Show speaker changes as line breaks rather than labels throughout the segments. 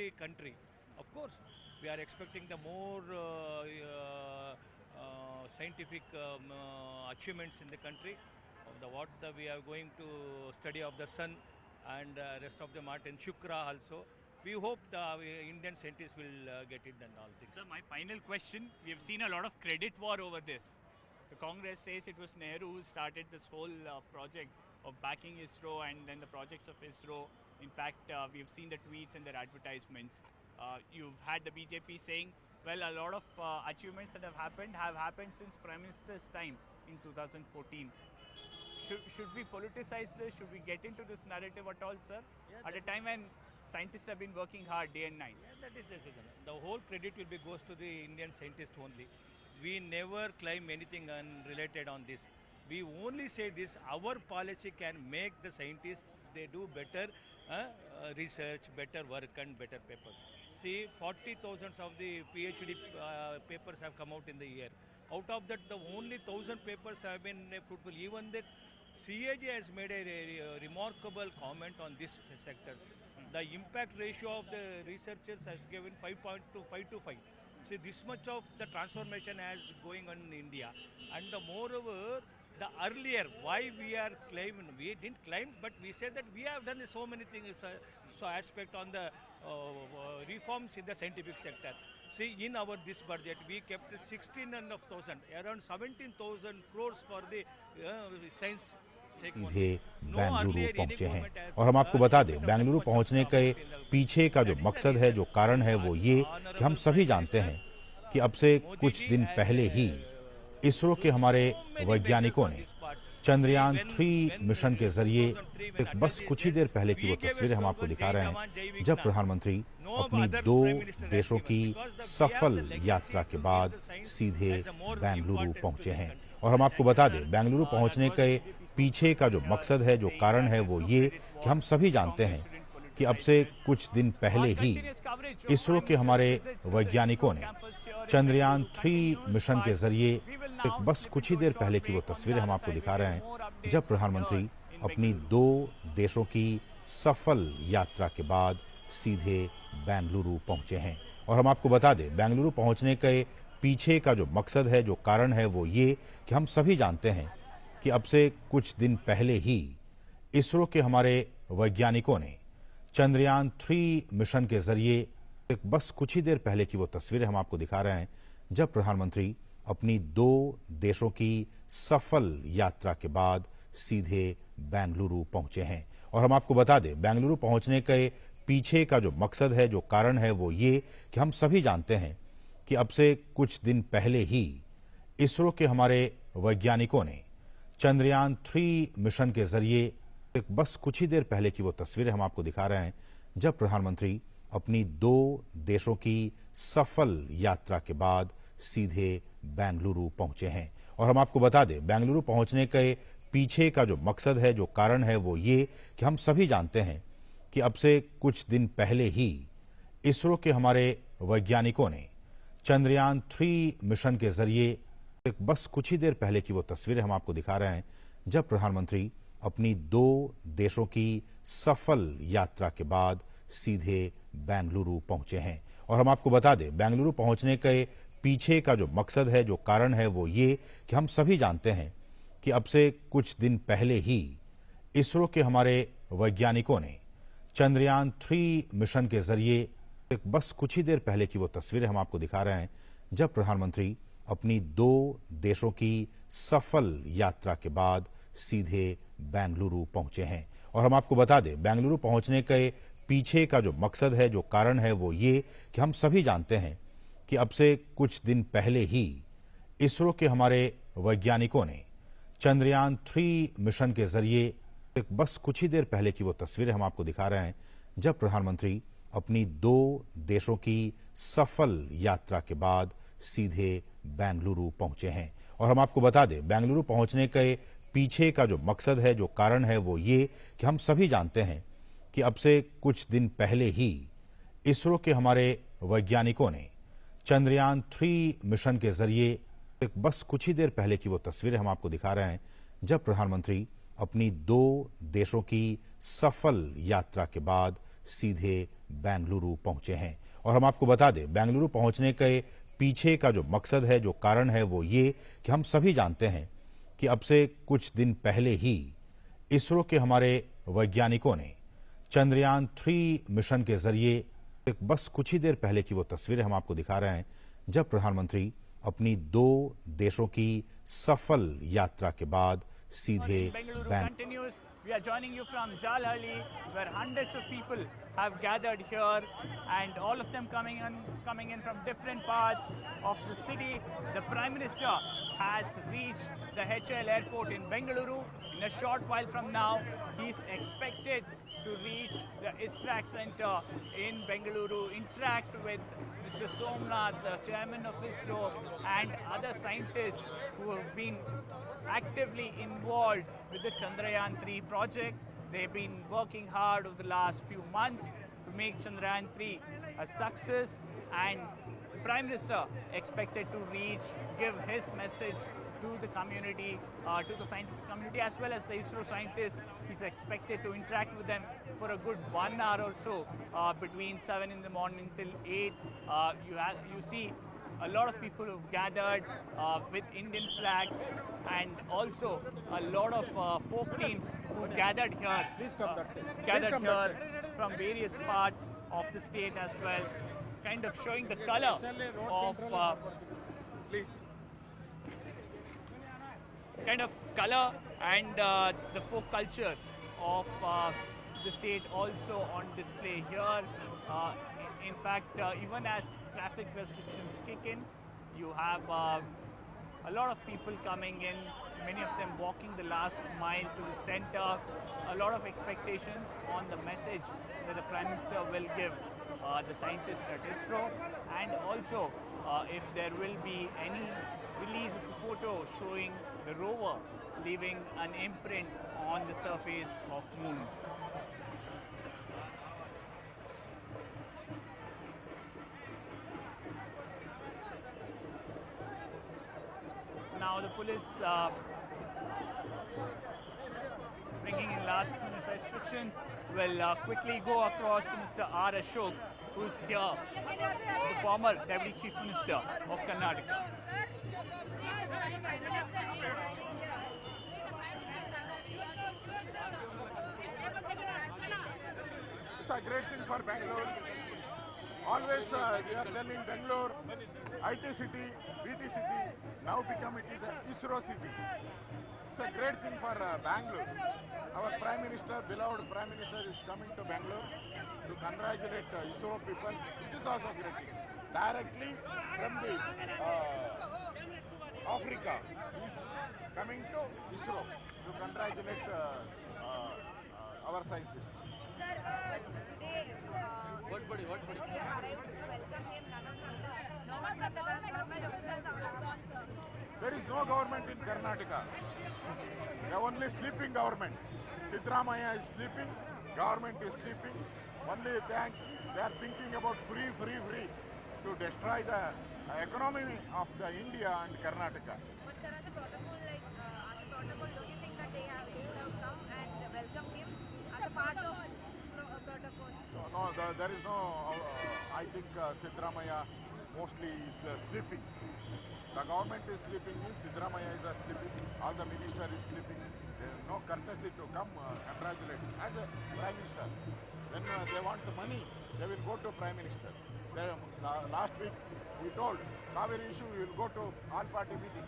the country. Of course, we are expecting the more scientific achievements in the country. We are going to study of the sun and rest of the Martin Shukra also. We hope the Indian scientists will get it and all things.
So my final question, we have seen a lot of credit war over this. The Congress says it was Nehru who started this whole project of backing ISRO and then the projects of ISRO. In fact, we've seen the tweets and their advertisements. You've had the BJP saying, well, a lot of achievements that have happened since Prime Minister's time in 2014. Should we politicize this? Should we get into this narrative at all, sir? Yeah, at a time when scientists have been working hard day and night.
Yeah, that is the decision. The whole credit will be goes to the Indian scientists only. We never claim anything unrelated on this. We only say this, our policy can make the scientists, they do better research, better work and better papers. See, 40,000 of the PhD papers have come out in the year. Out of that, the only 1,000 papers have been fruitful. Even the CAG has made a remarkable comment on these sectors. The impact ratio of the researchers has given 5.5 to 5. See, this much of the transformation is going on in India. And moreover, the earlier, why we are claiming, we didn't claim, but we said that we have done so many things, so aspect on the reforms in the scientific sector. See, in our this budget, we kept 16,500, around 17,000 crores for the science.
सीधे बेंगलुरु पहुंचे हैं और हम आपको बता दें, बेंगलुरु पहुंचने के पीछे का जो मकसद है, जो कारण है, वो ये कि हम सभी जानते हैं कि अब से कुछ दिन पहले ही इसरो के हमारे वैज्ञानिकों ने चंद्रयान 3 मिशन के जरिए बस कुछ ही देर पहले की वो तस्वीरें हम आपको दिखा रहे हैं, जब प्रधानमंत्री अपनी 2 देशों की सफल यात्रा के बाद सीधे बेंगलुरु पहुंचे हैं। और हम आपको बता दें, बेंगलुरु पहुंचने के पीछे का जो मकसद है, जो कारण है, वो ये कि हम सभी जानते हैं कि अब से कुछ दिन पहले ही इसरो के हमारे वैज्ञानिकों ने चंद्रयान 3 मिशन के जरिए बस कुछ ही देर पहले की वो तस्वीरें हम आपको दिखा रहे हैं, जब प्रधानमंत्री अपनी 2 देशों की सफल यात्रा के बाद सीधे बेंगलुरु पहुंचे हैं। और हम आपको बता दें, बेंगलुरु पहुंचने के पीछे का जो मकसद है, जो कारण है, वो ये कि हम सभी जानते हैं कि अब से कुछ दिन पहले ही इसरो के हमारे वैज्ञानिकों ने चंद्रयान 3 मिशन के जरिए बस कुछ ही देर पहले की वो तस्वीरें हम आपको दिखा रहे हैं, जब प्रधानमंत्री अपनी 2 देशों की सफल यात्रा के बाद सीधे बेंगलुरु पहुंचे हैं। और हम आपको बता दें, बेंगलुरु पहुंचने के पीछे का जो मकसद है, जो कारण है, वो ये कि हम सभी जानते हैं कि अब से कुछ दिन पहले ही इसरो के हमारे वैज्ञानिकों ने चंद्रयान 3 मिशन के जरिए बस कुछ ही देर पहले की वो तस्वीरें हम आपको दिखा रहे हैं, जब प्रधानमंत्री अपनी 2 देशों की सफल यात्रा के बाद सीधे बेंगलुरु पहुंचे हैं। और हम आपको बता दें, बेंगलुरु पहुंचने के पीछे का जो मकसद है, जो कारण है, वो ये कि हम सभी जानते हैं कि अब से कुछ दिन पहले ही इसरो के हमारे वैज्ञानिकों ने चंद्रयान 3 मिशन के जरिए बस कुछ ही देर पहले की वो तस्वीरें हम आपको दिखा रहे हैं, जब प्रधानमंत्री अपनी 2 देशों की सफल यात्रा के बाद सीधे बेंगलुरु पहुंचे हैं। और हम आपको बता दें, बेंगलुरु पहुंचने के पीछे का जो मकसद है, जो कारण है, वो ये कि हम सभी जानते हैं कि अब से कुछ दिन पहले ही इसरो के हमारे वैज्ञानिकों ने चंद्रयान 3 मिशन के जरिए बस कुछ ही देर पहले की वो तस्वीरें हम आपको दिखा रहे हैं, जब प्रधानमंत्री अपनी 2 देशों की सफल यात्रा के बाद सीधे बेंगलुरु पहुंचे हैं। और हम आपको बता दें, बेंगलुरु पहुंचने के पीछे का जो मकसद है, जो कारण है, वो ये कि हम सभी जानते हैं कि अब से कुछ दिन पहले ही इसरो के हमारे वैज्ञानिकों ने चंद्रयान 3 मिशन के जरिए बस कुछ ही देर पहले की वो तस्वीरें हम आपको दिखा रहे हैं, जब प्रधानमंत्री अपनी 2 देशों की सफल यात्रा के बाद सीधे बेंगलुरु पहुंचे हैं। और हम आपको बता दें, बेंगलुरु पहुंचने के पीछे का जो मकसद है, जो कारण है, वो ये कि हम सभी जानते हैं कि अब से कुछ दिन पहले ही इसरो के हमारे वैज्ञानिकों ने चंद्रयान 3 मिशन के जरिए बस कुछ ही देर पहले की वो तस्वीरें हम आपको दिखा रहे हैं, जब प्रधानमंत्री अपनी 2 देशों की सफल यात्रा के बाद सीधे बेंगलुरु पहुंचे हैं। और हम आपको बता दें, बेंगलुरु पहुंचने के पीछे का जो मकसद है, जो कारण है, वो ये कि हम सभी जानते हैं कि अब से कुछ दिन पहले ही इसरो के हमारे वैज्ञानिकों ने चंद्रयान 3 मिशन के जरिए, बस कुछ ही देर पहले की वो तस्वीरें हम आपको दिखा रहे हैं जब प्रधानमंत्री अपनी 2 देशों की सफल यात्रा के बाद सीधे
Continues. We are joining you from Jalhalli, where hundreds of people have gathered here, and all of them coming in from different parts of the city. The Prime Minister has reached the HL airport in Bengaluru. In a short while from now, he is expected to reach the ISTRAC center in Bengaluru, interact with Mr. Somnath, the chairman of ISRO, and other scientists who have been actively involved with the Chandrayaan 3 project. They've been working hard over the last few months to make Chandrayaan 3 a success, and the Prime Minister expected to give his message to the community, to the scientific community, as well as the ISRO scientists. He's expected to interact with them for a good 1 hour or so, between 7 in the morning till 8. You see a lot of people who've gathered with Indian flags, and also a lot of folk teams who gathered here, from various parts of the state as well, kind of showing the color of and the folk culture of the state also on display here. In fact, even as traffic restrictions kick in, you have a lot of people coming in, many of them walking the last mile to the center. A lot of expectations on the message that the Prime Minister will give the scientists at ISRO, and also if there will be any release of the photo showing the rover leaving an imprint on the surface of Moon. Now the police bringing in last minute restrictions will quickly go across to Mr. R. Ashok, who's here, the former Deputy Chief Minister of Karnataka.
It's a great thing for Bangalore. Always we are telling Bangalore, IT city, BT city, now it is an ISRO city. It's a great thing for Bangalore. Our Prime Minister, beloved Prime Minister, is coming to Bangalore to congratulate ISRO people. It is also great thing. Directly from the Africa is coming to ISRO to congratulate our scientists. There is no government in Karnataka. They are only sleeping government. Siddaramaiah is sleeping, government is sleeping. Only they are thinking about free to destroy the economy of the India and Karnataka.
But sir, as a protocol, don't you think that they have come and welcomed him as a part of protocol?
So no, there is no. I think Siddaramaiah mostly is sleeping. The government is sleeping. Siddaramaiah is sleeping. All the minister is sleeping. There is no courtesy to come congratulate as a prime minister. When they want money, they will go to prime minister. Last week we told Kaveri issue we will go to all party meeting.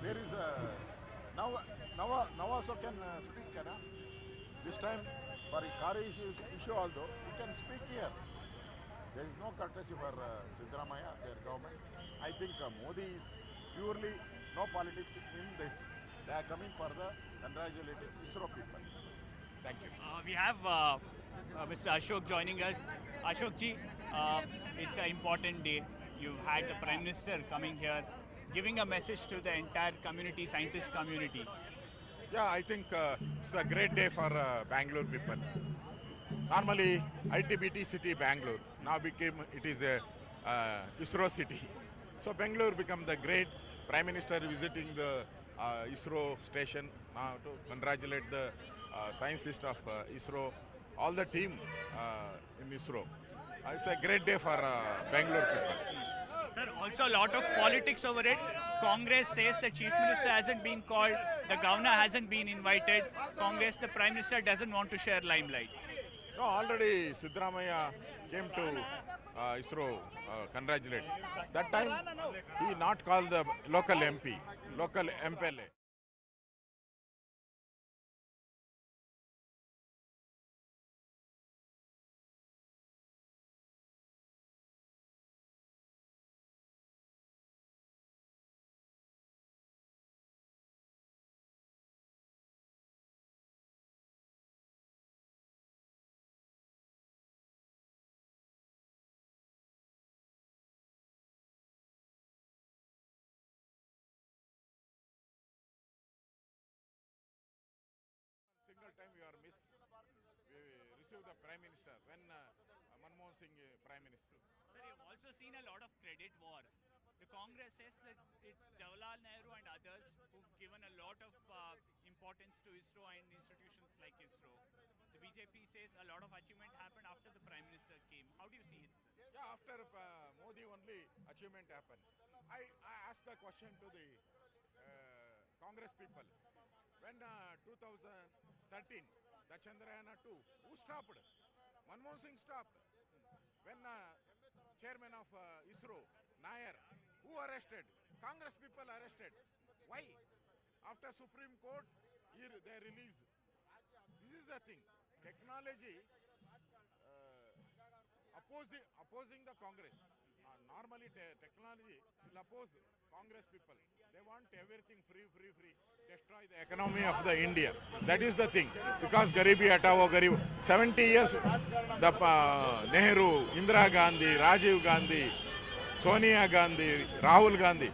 There is now also can speak. This time for Kaveri issue also you can speak here. There is no courtesy for Siddaramaiah, their government. I think Modi is purely no politics in this. They are coming for the congratulated ISRO people. Thank you.
We have Mr. Ashok joining us. Ashok ji, it's an important day. You've had the Prime Minister coming here, giving a message to the entire community, scientist community.
Yeah, I think it's a great day for Bangalore people. Normally, ITBT city Bangalore now it is a ISRO city. So Bangalore become the great Prime Minister visiting the ISRO station now to congratulate the scientists of ISRO, all the team in ISRO. It's a great day for Bengaluru people.
Sir, also a lot of politics over it. Congress says the Chief Minister hasn't been called, the Governor hasn't been invited. Congress, the Prime Minister doesn't want to share limelight.
No, already Siddaramaiah came to ISRO congratulate. That time he not called the local MP, local MPLA. Single time you are miss. We receive the Prime Minister when Manmohan Singh Prime Minister.
Sir, you've also seen a lot of credit war. The Congress says that it's Jawaharlal Nehru and others who've given a lot of importance to ISRO and institutions like ISRO. The BJP says a lot of achievement happened after the Prime Minister came. How do you see it, sir?
Yeah, after Modi only achievement happened. I asked the question to the Congress people. When 2013, the Chandrayaan 2, who stopped? Manmohan Singh stopped. When chairman of ISRO, Nair, who arrested? Congress people arrested. Why? After Supreme Court, they release. This is the thing. Technology opposing the Congress. Normally technology will oppose Congress people. They want everything free. Destroy the economy of the India. That is the thing. Because Garibi Hatao Garib. 70 years, the Nehru, Indira Gandhi, Rajiv Gandhi, Sonia Gandhi, Rahul Gandhi.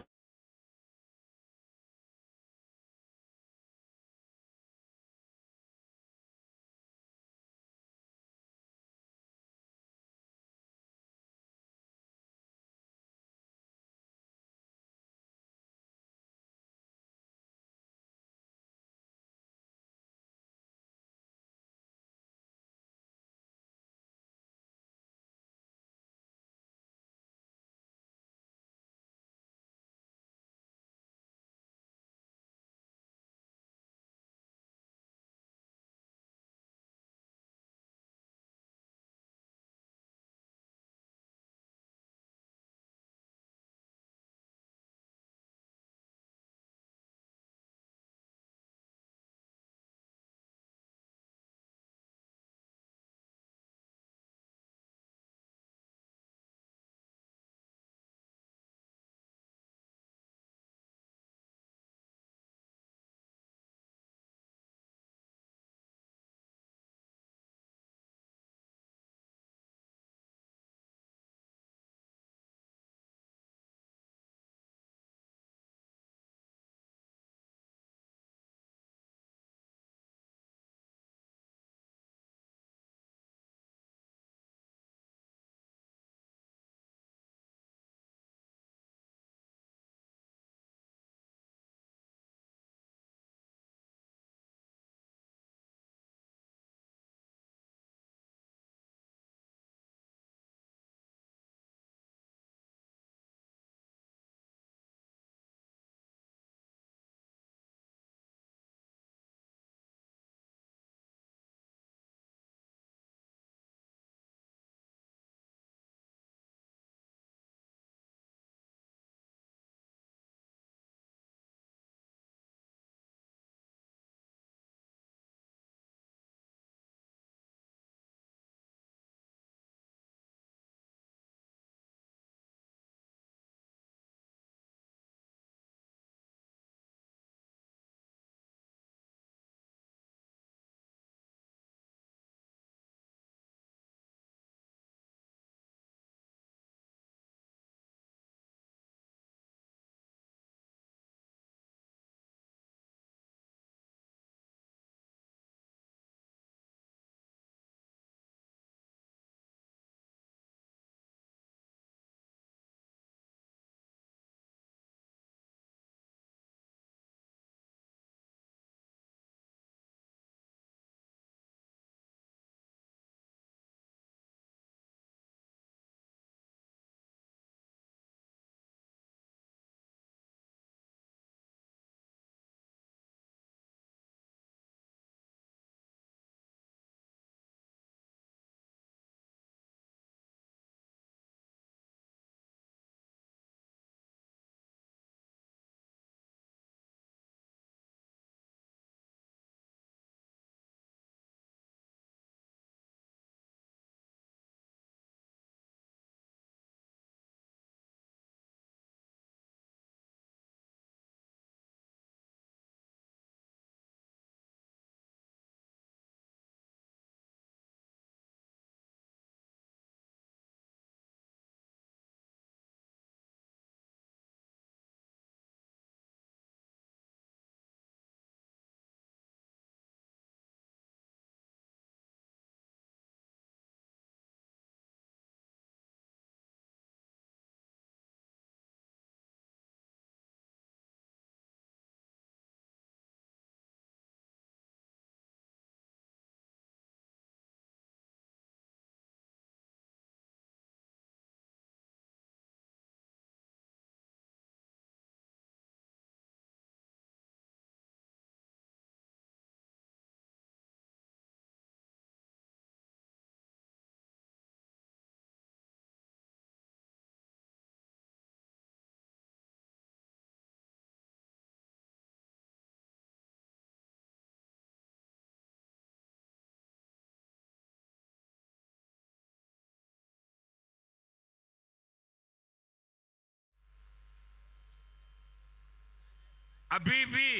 अभी भी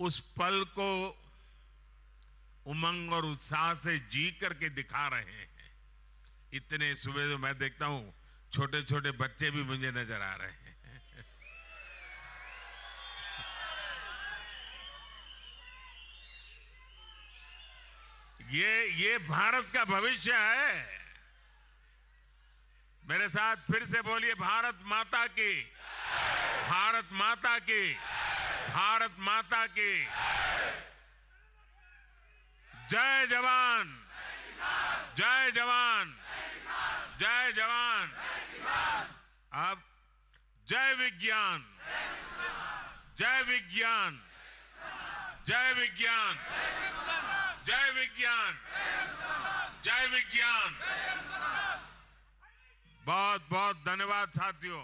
उस पल को उमंग और उत्साह से जी करके दिखा रहे हैं। इतने सुबह तो मैं देखता हूं छोटे छोटे बच्चे भी मुझे नजर आ रहे हैं। ये भारत का भविष्य है। मेरे साथ फिर से बोलिए, भारत माता की, भारत माता की, भारत माता की जय जवान, जय जवान, जय जवान। अब जय विज्ञान, जय विज्ञान, जय विज्ञान, जय विज्ञान, जय विज्ञान। बहुत बहुत धन्यवाद साथियों।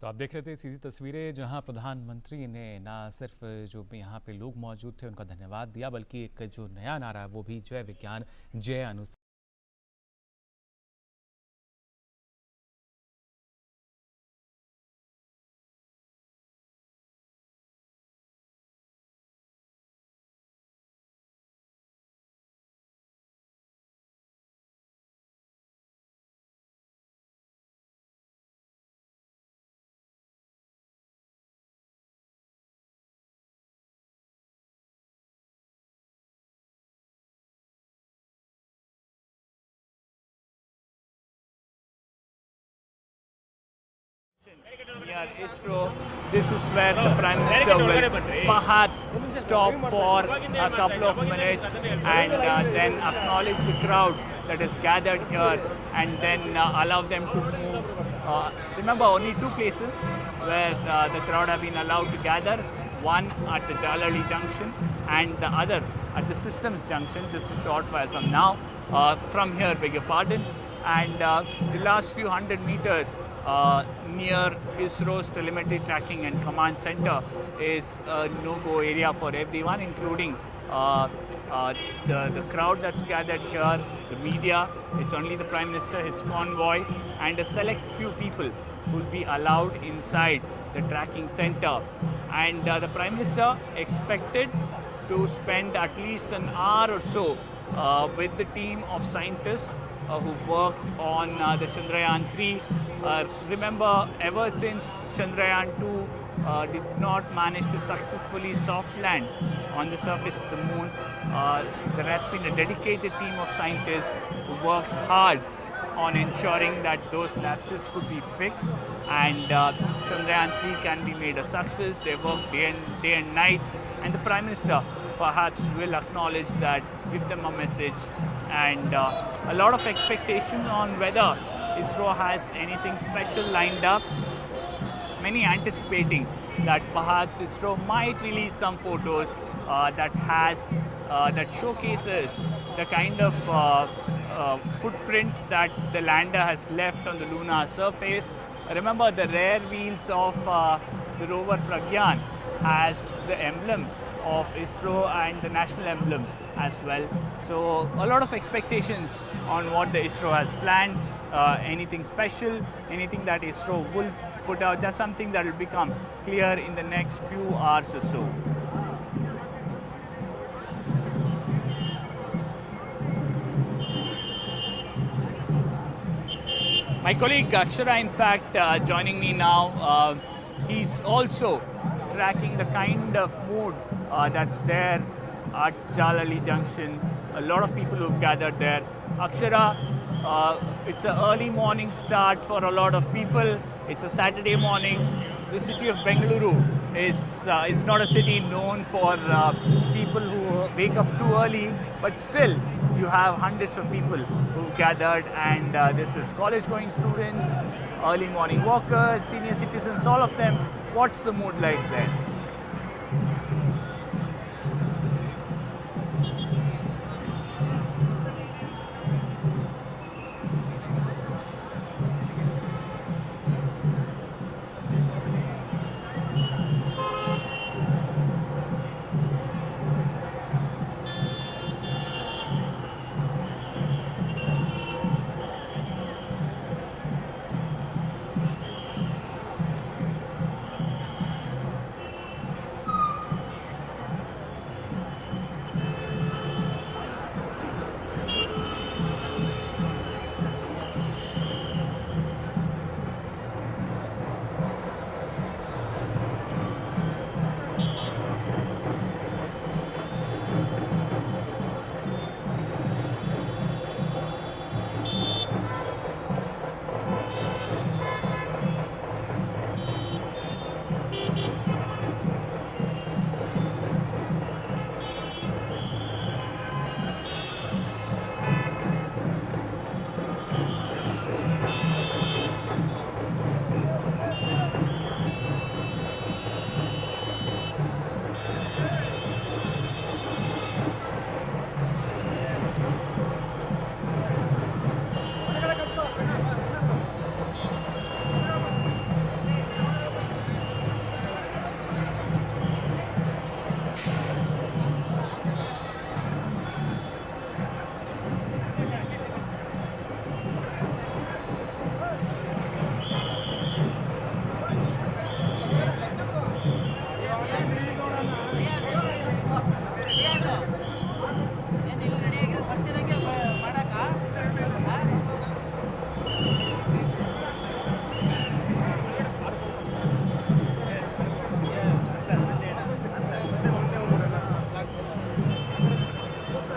तो आप देख रहे थे सीधी तस्वीरें, जहां प्रधानमंत्री ने ना सिर्फ जो यहाँ पे लोग मौजूद थे उनका धन्यवाद दिया, बल्कि एक जो नया नारा है वो भी जय विज्ञान, जय अनुसंधान।
Near ISRO, this is where the Prime Minister will perhaps stop for a couple of minutes and then acknowledge the crowd that is gathered here and then allow them to move. Remember, only two places where the crowd have been allowed to gather, one at the Jalali junction and the other at the Systems junction, just a short while from now. From here, beg your pardon. And the last few hundred meters near ISRO's telemetry tracking and command center is a no-go area for everyone, including the crowd that's gathered here, the media. It's only the Prime Minister, his convoy, and a select few people will be allowed inside the tracking center. And the Prime Minister expected to spend at least an hour or so with the team of scientists who worked on the Chandrayaan 3. Remember, ever since Chandrayaan 2 did not manage to successfully soft land on the surface of the moon, there has been a dedicated team of scientists who worked hard on ensuring that those lapses could be fixed and Chandrayaan 3 can be made a success. They worked day and night, and the Prime Minister perhaps will acknowledge that, give them a message, and a lot of expectation on whether ISRO has anything special lined up. Many anticipating that perhaps ISRO might release some photos that showcases the kind of footprints that the lander has left on the lunar surface. Remember, the rear wheels of the rover Pragyan has the emblem of ISRO and the national emblem as well. So a lot of expectations on what the ISRO has planned. Anything special, anything that ISRO will put out, that's something that will become clear in the next few hours or so. My colleague Akshara, in fact, joining me now, he's also tracking the kind of mood that's there at Jalali Junction. A lot of people who've gathered there. Akshara, It's an early morning start for a lot of people. It's a Saturday morning. The city of Bengaluru is not a city known for people who wake up too early, but still you have hundreds of people who gathered, and this is college-going students, early morning walkers, senior citizens, all of them. What's the mood like there?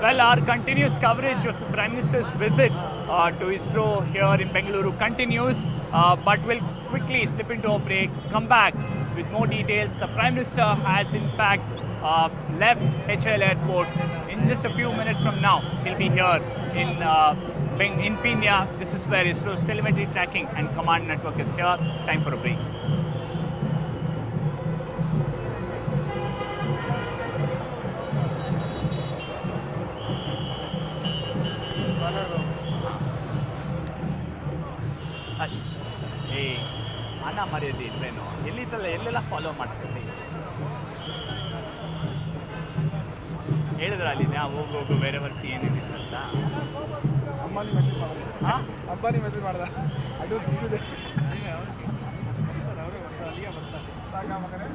Well, our continuous coverage of the Prime Minister's visit to ISRO here in Bengaluru continues, but we'll quickly slip into a break, come back with more details. The Prime Minister has in fact left HL Airport in just a few minutes from now. He'll be here in Pina. This is where ISRO's telemetry tracking and command network is here. Time for a break. ಅಣ್ಣ ಮರ್ಯಾದೆ ಇಲ್ವೇನು ಎಲ್ಲೆಲ್ಲ follow ಮಾಡ್ತೀವಿ ಹೇಳಿದ್ರ ಅಲ್ಲಿ ಹೋಗು ಬೇರೆ ವರ್ಷ ಏನಿದೆ ಅಂತ
ಅಂಬಾನಿ ಮೆಸೇಜ್ ಮಾಡಿದೆ ಅಂಬಾನಿ ಮೆಸೇಜ್ ಮಾಡ್ದ ಅಡ್ಡೋಗಿ ಸಿಗುತ್ತೆ ಸಾಕ ಮಗನೇ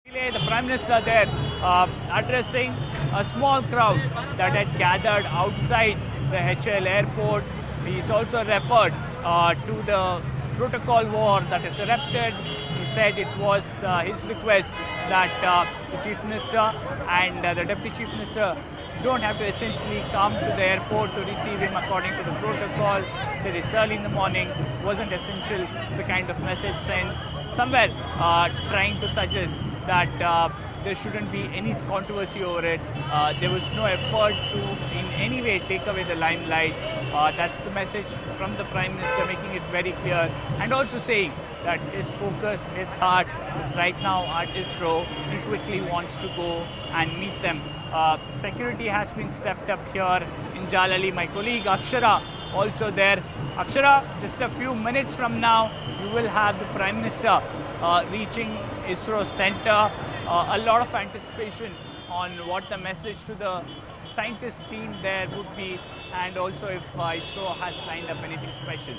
The Prime Minister there addressing a small crowd that had gathered outside the HL airport. He's also referred to the protocol war that has erupted. He said it was his request that the Chief Minister and the Deputy Chief Minister don't have to essentially come to the airport to receive him according to the protocol. He said it's early in the morning, wasn't essential, the kind of message sent. Somewhere trying to suggest that there shouldn't be any controversy over it. There was no effort to in any way take away the limelight. That's the message from the Prime Minister, making it very clear, and also saying that his focus, his heart is right now at ISRO. He quickly wants to go and meet them. Security has been stepped up here in Jalali. My colleague Akshara also there. Akshara, just a few minutes from now, you will have the Prime Minister reaching ISRO center. A lot of anticipation on what the message to the scientist team there would be, and also if ISRO has lined up anything special.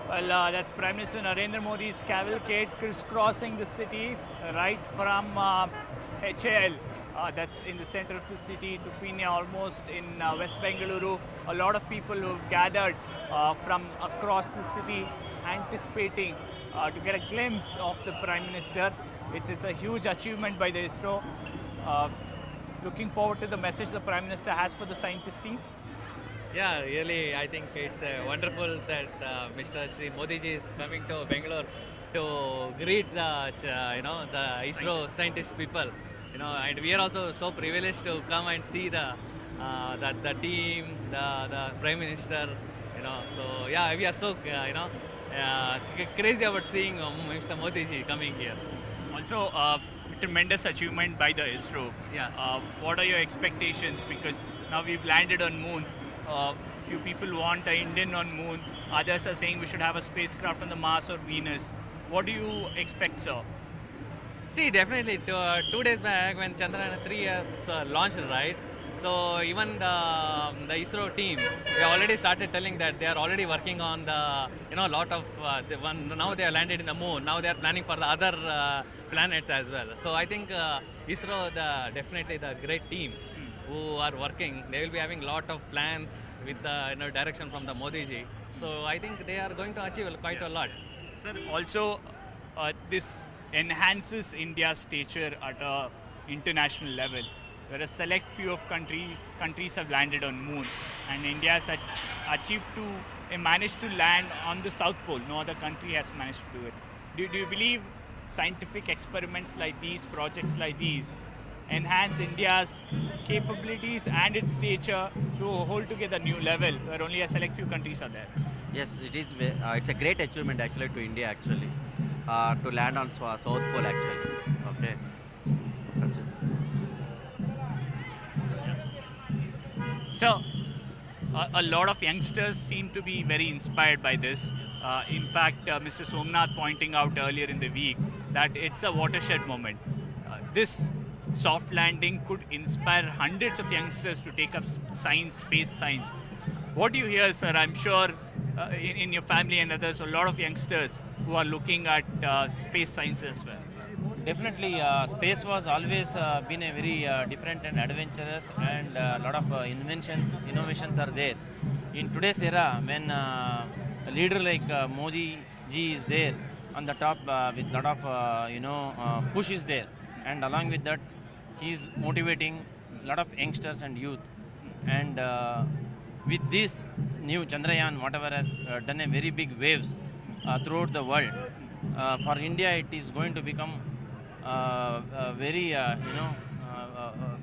Well, that's Prime Minister Narendra Modi's cavalcade crisscrossing the city right from HAL. That's in the center of the city, to Pinya, almost in West Bengaluru. A lot of people who've gathered from across the city, anticipating to get a glimpse of the Prime Minister. It's a huge achievement by the ISRO. Looking forward to the message the Prime Minister has for the scientist team.
Yeah, really, I think it's wonderful that Mr. Shri Modi ji is coming to Bangalore to greet the the ISRO scientist people. And we are also so privileged to come and see the team, the Prime Minister. So yeah, we are so crazy about seeing Mr. Modi ji coming here.
Also, tremendous achievement by the ISRO.
Yeah.
What are your expectations? Because now we've landed on Moon. Few people want an Indian on Moon. Others are saying we should have a spacecraft on the Mars or Venus. What do you expect, sir?
See, definitely. 2 days back, when Chandrayaan 3 has launched, right? So even the ISRO team, they already started telling that they are already working on the lot of now they are landed in the moon. Now they are planning for the other planets as well. So I think ISRO, definitely the great team who are working, they will be having a lot of plans with the direction from the Modi ji. So I think they are going to achieve quite a lot.
Sir, also this enhances India's stature at an international level, where a select few of countries have landed on Moon, and India has managed to land on the South Pole. No other country has managed to do it. Do you believe scientific experiments like these, projects like these, enhance India's capabilities and its stature to hold together a new level where only a select few countries are there?
Yes, it is. It's a great achievement actually to India actually to land on South Pole actually. Okay, that's it.
So a lot of youngsters seem to be very inspired by this. In fact, Mr. Somnath pointing out earlier in the week that it's a watershed moment. This soft landing could inspire hundreds of youngsters to take up science, space science. What do you hear, sir? I'm sure in your family and others, a lot of youngsters who are looking at space science as well.
Definitely, space was always been a very different and adventurous, and a lot of innovations are there. In today's era, when a leader like Modi ji is there on the top with lot of push is there, and along with that, he is motivating a lot of youngsters and youth. And with this new Chandrayaan, whatever has done a very big waves throughout the world, for India it is going to become very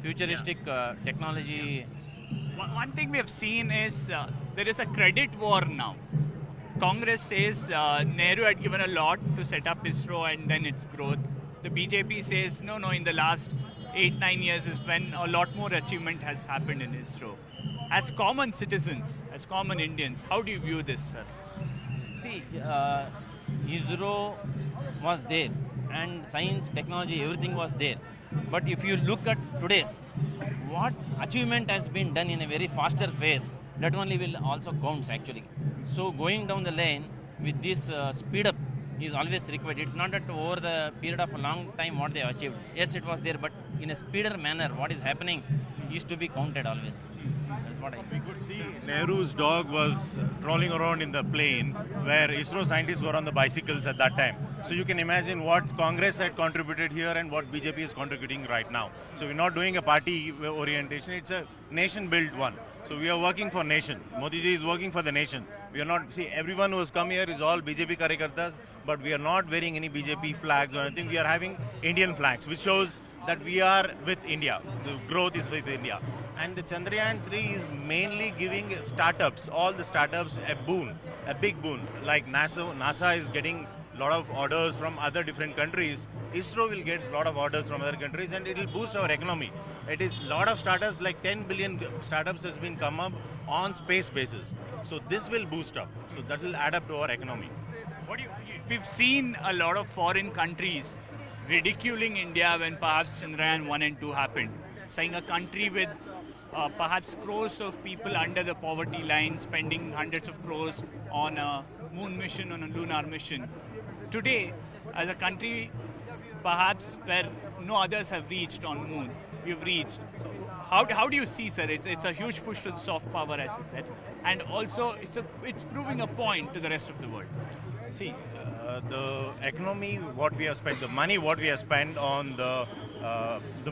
futuristic technology.
One thing we have seen is there is a credit war now. Congress says Nehru had given a lot to set up ISRO and then its growth. The BJP says no, in the last 8-9 years is when a lot more achievement has happened in ISRO. As common citizens, as common Indians, how do you view this, sir?
See, ISRO was there, and science, technology, everything was there. But if you look at today's, what achievement has been done in a very faster phase, that only will also counts actually. So going down the lane with this speed up is always required. It's not that over the period of a long time what they have achieved. Yes, it was there, but in a speeder manner, what is happening is to be counted always. That's what I see.
We could see Nehru's dog was rolling around in the plane where ISRO scientists were on the bicycles at that time. So you can imagine what Congress had contributed here and what BJP is contributing right now. So we're not doing a party orientation, it's a nation-built one. So we are working for nation. Modi ji is working for the nation. We are not, see, everyone who has come here is all BJP Karyakartas, but we are not wearing any BJP flags or anything. We are having Indian flags, which shows that we are with India. The growth is with India. And the Chandrayaan 3 is mainly giving startups, all the startups, a boon, a big boon. Like NASA is getting a lot of orders from other different countries. ISRO will get a lot of orders from other countries, and it will boost our economy. It is a lot of startups, like 10 billion startups has been come up on space basis. So this will boost up. So that will add up to our economy.
We've seen a lot of foreign countries ridiculing India when perhaps Chandrayaan 1 and 2 happened, saying a country with perhaps crores of people under the poverty line, spending hundreds of crores on a moon mission, on a lunar mission. Today, as a country perhaps where no others have reached on moon, we've reached. How do you see, sir? It's a huge push to the soft power, as you said, and also it's proving a point to the rest of the world.
See, the economy, what we have spent, the money what we have spent on the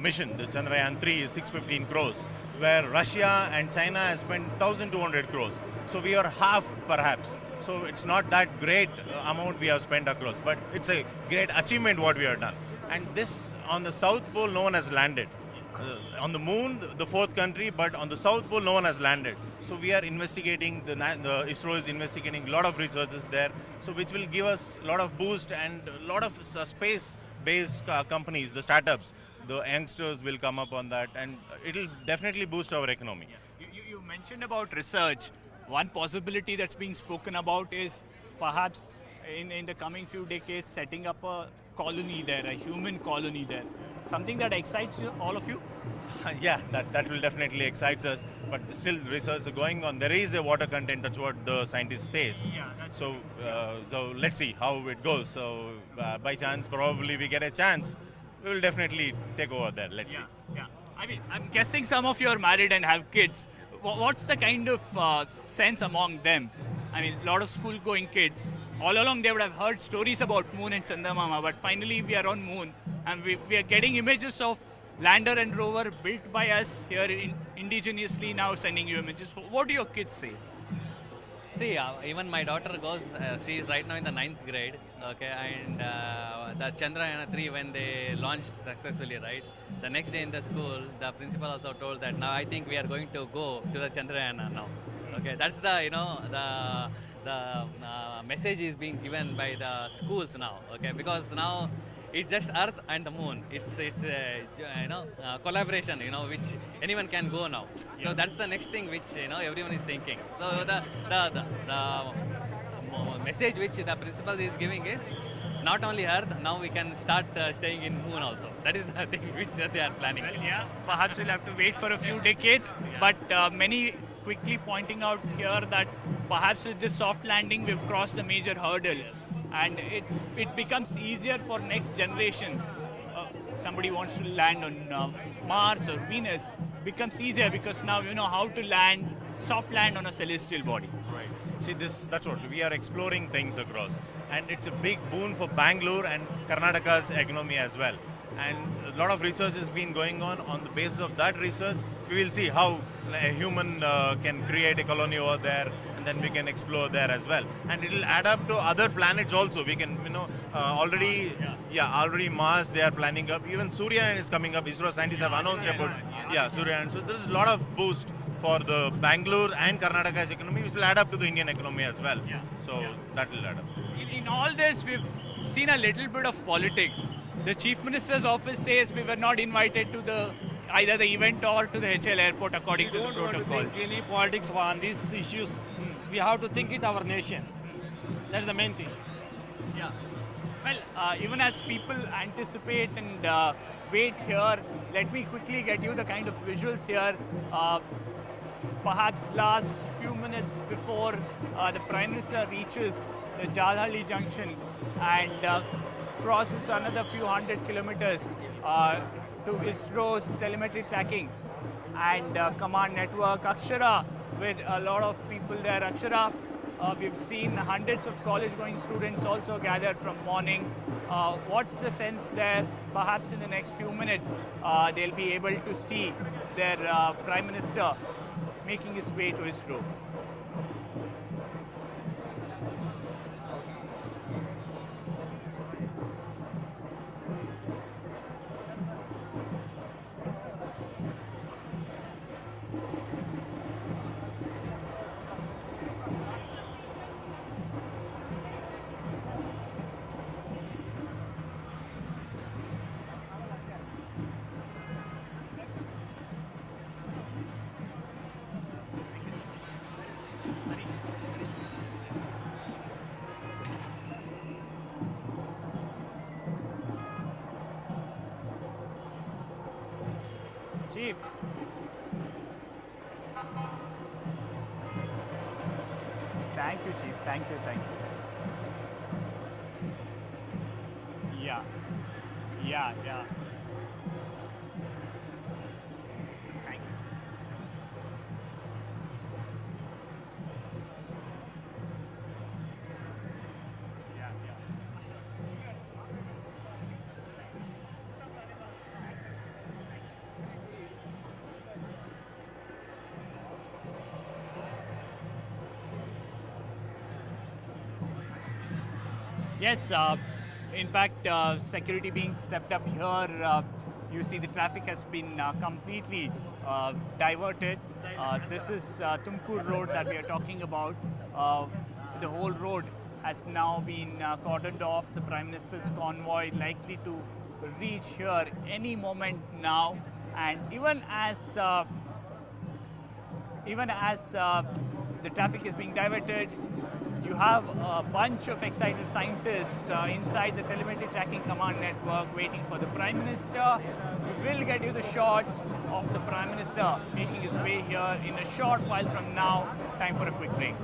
mission, the Chandrayaan 3 is 615 crores, where Russia and China has spent 1,200 crores. So we are half perhaps. So it's not that great amount we have spent across, but it's a great achievement what we have done. And this on the South Pole no one has landed. On the moon, the fourth country, but on the South Pole no one has landed. So we are investigating, the ISRO is investigating a lot of researches there, so which will give us a lot of boost, and a lot of space-based companies, the startups, the youngsters will come up on that, and it will definitely boost our economy.
You mentioned about research. One possibility that's being spoken about is perhaps in the coming few decades setting up a colony there, a human colony there. Something that excites you, all of you?
Yeah, that will definitely excite us, but still research is going on. There is a water content, that's what the scientist says.
Yeah,
so let's see how it goes. So by chance, probably we get a chance, we will definitely take over there. Let's see.
Yeah. I mean, I'm guessing some of you are married and have kids. What's the kind of sense among them? I mean, a lot of school-going kids, all along they would have heard stories about Moon and Chandamama, but finally we are on Moon, and we are getting images of lander and rover built by us here indigenously, now sending you images. What do your kids say?
See, even my daughter goes, she is right now in the 9th grade, okay, and the Chandrayaan 3, when they launched successfully, right, the next day in the school, the principal also told that now I think we are going to go to the Chandrayaan now. Okay, that's the, the message is being given by the schools now, okay, because now it's just Earth and the Moon. It's collaboration, which anyone can go now. So that's the next thing which everyone is thinking. So the message which the principal is giving is not only Earth, now we can start staying in Moon also. That is the thing which they are planning.
Well, yeah, perhaps we'll have to wait for a few decades, but many quickly pointing out here that perhaps with this soft landing we've crossed a major hurdle, and it becomes easier for next generations. Somebody wants to land on Mars or Venus, becomes easier because now you know how to land, soft land on a celestial body.
Right. See, that's what we are exploring things across, and it's a big boon for Bangalore and Karnataka's economy as well. And a lot of research has been going on. On the basis of that research, we will see how a human can create a colony over there, and then we can explore there as well. And it will add up to other planets also. We can, already Mars they are planning up. Even Chandrayaan is coming up. ISRO scientists have announced about Chandrayaan. So there is a lot of boost for the Bangalore and Karnataka's economy, which will add up to the Indian economy as well. That will add up.
In all this, we've seen a little bit of politics. The Chief Minister's office says we were not invited to either the event or to the HL airport according to the protocol.
We don't want to think any politics on these issues. We have to think it our nation. That's the main thing.
Yeah. Well, even as people anticipate and wait here, let me quickly get you the kind of visuals here. Perhaps last few minutes before the Prime Minister reaches the Jalhalli junction and crosses another few hundred kilometers to ISRO's telemetry tracking and command network. Akshara, with a lot of people there. Akshara, we've seen hundreds of college-going students also gathered from morning. What's the sense there? Perhaps in the next few minutes, they'll be able to see their Prime Minister making his way to ISRO. Chief. Thank you, Chief. Thank you. Yeah. Thank you. Yes, in fact, security being stepped up here. You see the traffic has been completely diverted. This is Tumkur Road that we are talking about. The whole road has now been cordoned off. The Prime Minister's convoy likely to reach here any moment now. And even as the traffic is being diverted, you have a bunch of excited scientists inside the telemetry tracking command network waiting for the Prime Minister. We will get you the shots of the Prime Minister making his way here in a short while from now. Time for a quick break.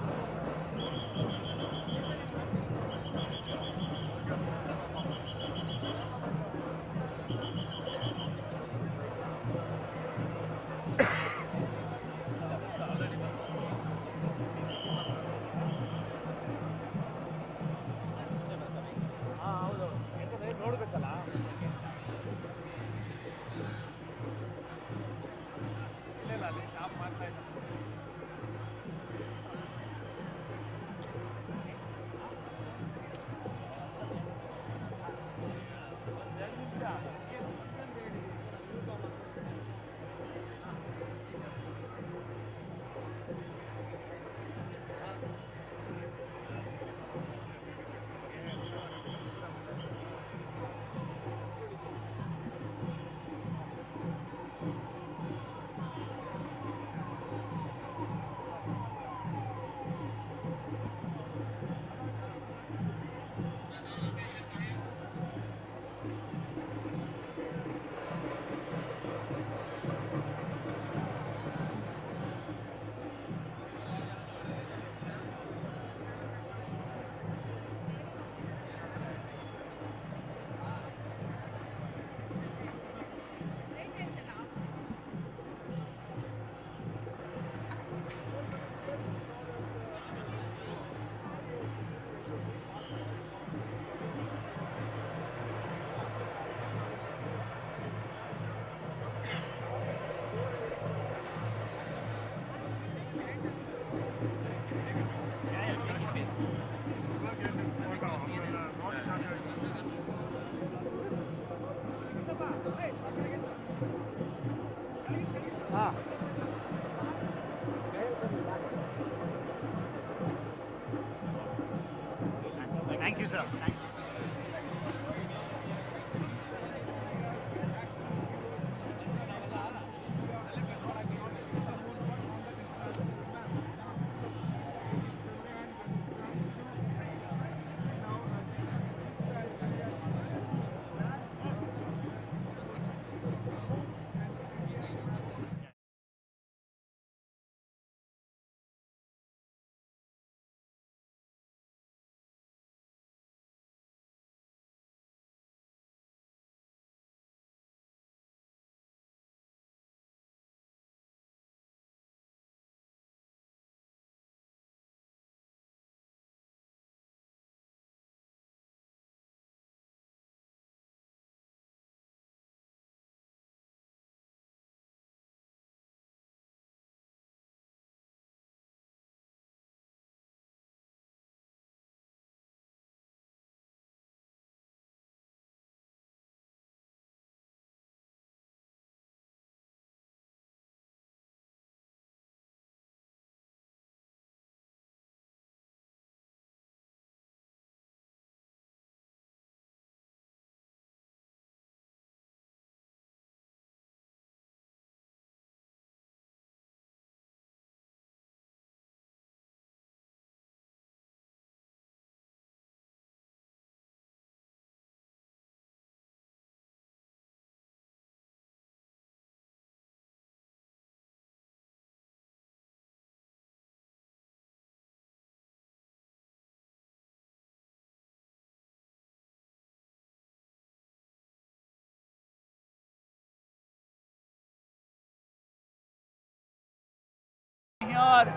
here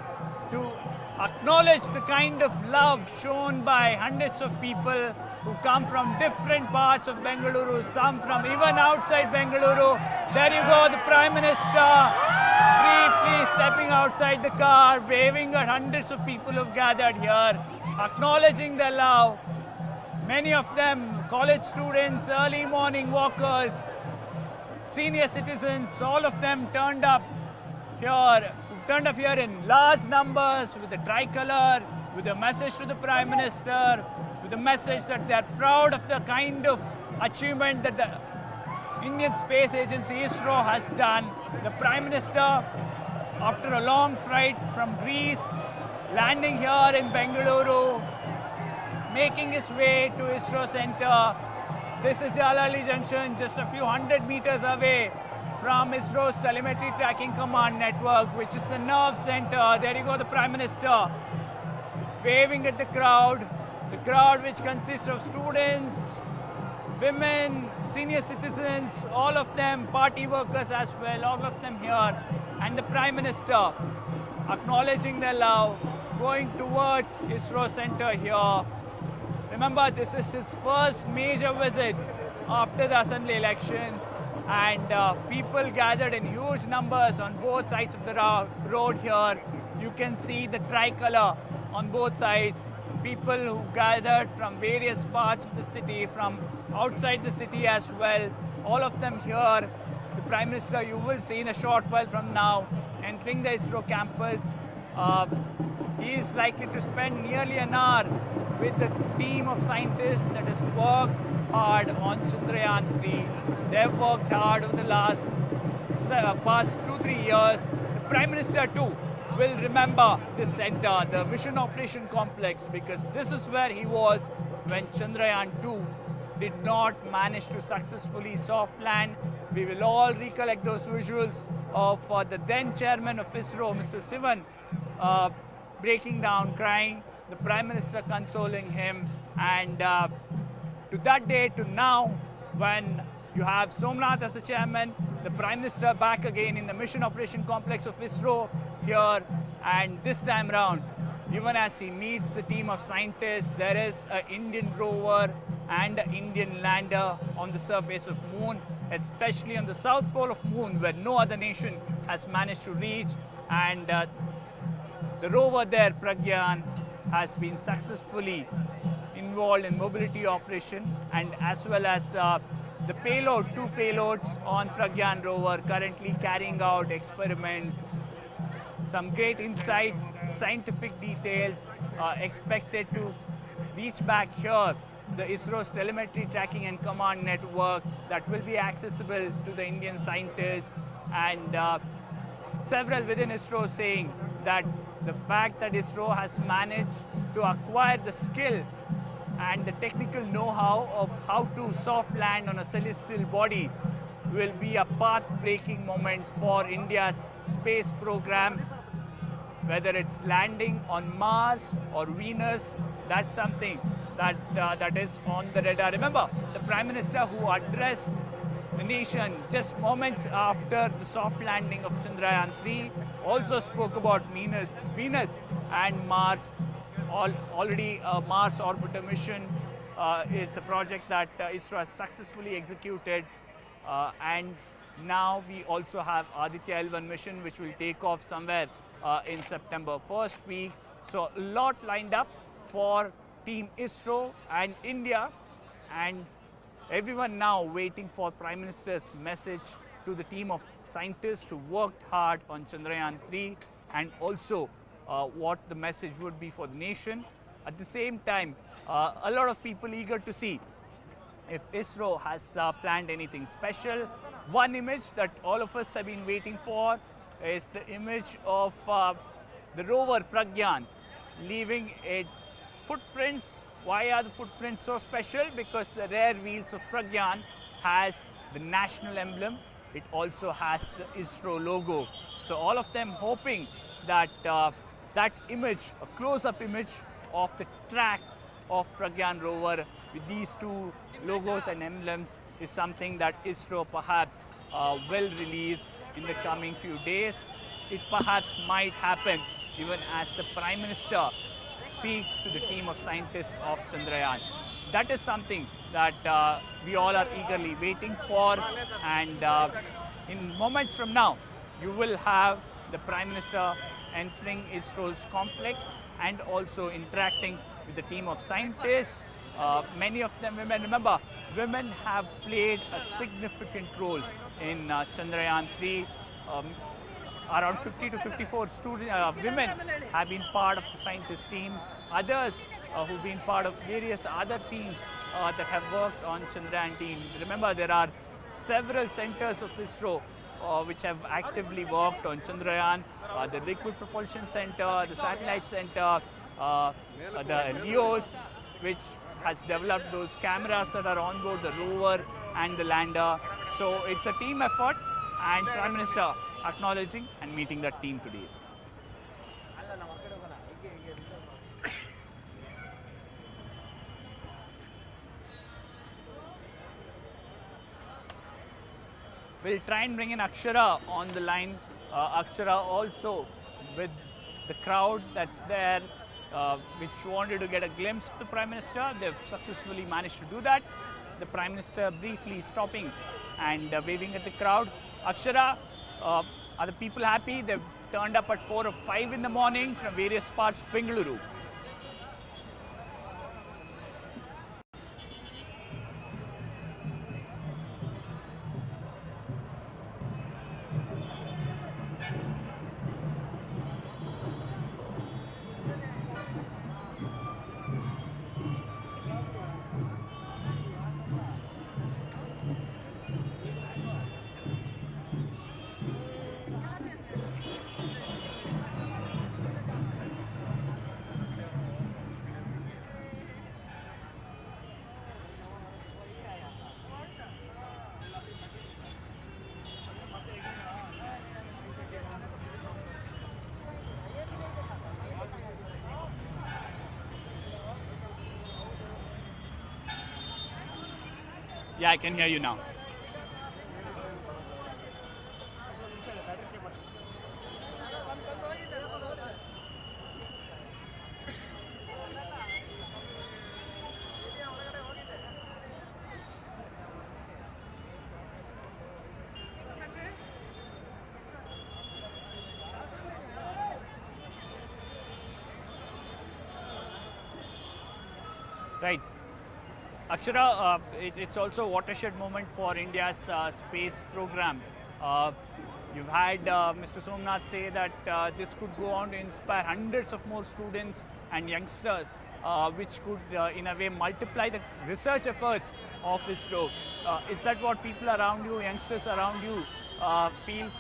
to acknowledge the kind of love shown by hundreds of people who come from different parts of Bengaluru, some from even outside Bengaluru. There you go, the Prime Minister, briefly stepping outside the car, waving at hundreds of people who've gathered here, acknowledging their love. Many of them college students, early morning walkers, senior citizens, all of them turned up here in large numbers with the tricolor, with a message to the Prime Minister, with a message that they are proud of the kind of achievement that the Indian Space Agency ISRO has done. The Prime Minister, after a long flight from Greece, landing here in Bengaluru, making his way to ISRO Center. This is Jalali Junction, just a few hundred meters away from ISRO's telemetry tracking command network, which is the nerve center. There you go, the Prime Minister waving at the crowd which consists of students, women, senior citizens, all of them, party workers as well, all of them here. And the Prime Minister acknowledging their love, going towards ISRO Center here. Remember, this is his first major visit after the assembly elections, and people gathered in huge numbers on both sides of the road here. You can see the tricolor on both sides. People who gathered from various parts of the city, from outside the city as well, all of them here. The Prime Minister, you will see in a short while from now, entering the ISRO campus. He is likely to spend nearly an hour with the team of scientists that has worked hard on Chandrayaan 3. They've worked hard over the past 2-3 years. The Prime Minister too will remember this center, the Mission Operation Complex, because this is where he was when Chandrayaan 2 did not manage to successfully soft land. We will all recollect those visuals of the then chairman of ISRO, Mr. Sivan, breaking down, crying, the Prime Minister consoling him. And to that day, to now, when you have Somnath as the chairman, the Prime Minister back again in the Mission Operation Complex of ISRO here, and this time round, even as he meets the team of scientists, there is an Indian rover and an Indian lander on the surface of Moon, especially on the south pole of Moon, where no other nation has managed to reach. And the rover there, Pragyan, has been successfully involved in mobility operation, and as well as the payload, 2 payloads on Pragyan rover currently carrying out experiments. Some great insights, scientific details expected to reach back here, the ISRO's telemetry tracking and command network that will be accessible to the Indian scientists, and several within ISRO saying that the fact that ISRO has managed to acquire the skill and the technical know-how of how to soft land on a celestial body will be a path-breaking moment for India's space program. Whether it's landing on Mars or Venus, that's something that is on the radar. Remember, the Prime Minister who addressed the nation just moments after the soft landing of Chandrayaan 3 also spoke about Venus and Mars. Already a Mars orbiter mission is a project that ISRO has successfully executed, and now we also have Aditya L1 mission, which will take off somewhere in September first week. So a lot lined up for Team ISRO and India, and everyone now waiting for Prime Minister's message to the team of scientists who worked hard on Chandrayaan 3, and also what the message would be for the nation. At the same time, a lot of people eager to see if ISRO has planned anything special. One image that all of us have been waiting for is the image of the rover Pragyan leaving its footprints. Why are the footprints so special? Because the rear wheels of Pragyan has the national emblem. It also has the ISRO logo. So all of them hoping that that image, a close-up image of the track of Pragyan rover with these 2 logos and emblems is something that ISRO perhaps will release in the coming few days. it perhaps might happen even as the Prime Minister speaks to the team of scientists of Chandrayaan. That is something that we all are eagerly waiting for, and in moments from now, you will have the Prime Minister entering ISRO's complex and also interacting with the team of scientists. Many of them women. Remember, women have played a significant role in Chandrayaan 3. Around 50 to 54 women have been part of the scientist team. Others who've been part of various other teams that have worked on Chandrayaan team. Remember, there are several centers of ISRO which have actively worked on Chandrayaan. The Liquid Propulsion Center, the Satellite Center, the LEOS, which has developed those cameras that are on board the rover and the lander. So it's a team effort, and Prime Minister acknowledging and meeting that team today. We'll try and bring in Akshara on the line. Akshara also with the crowd that's there, which wanted to get a glimpse of the Prime Minister. They've successfully managed to do that. The Prime Minister briefly stopping and waving at the crowd. Akshara, are the people happy? They've turned up at 4 or 5 in the morning from various parts of Bengaluru. Yeah, I can hear you now. Right. Akshara, it's also a watershed moment for India's space program. You've had Mr. Somnath say that this could go on to inspire hundreds of more students and youngsters, which could in a way multiply the research efforts of ISRO. Is that what people around you, youngsters around you, feel?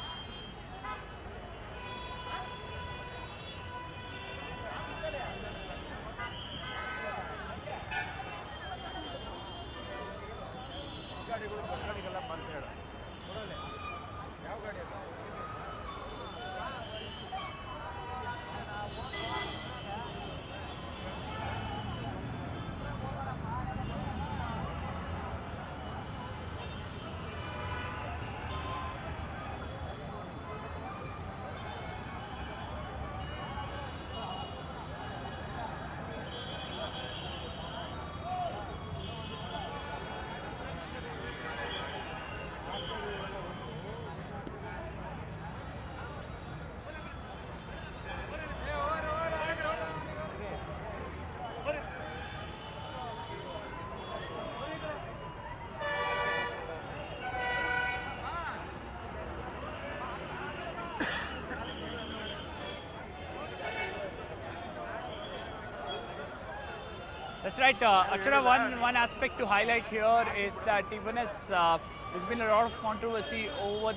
That's right. Akshara, one aspect to highlight here is that even as there's been a lot of controversy over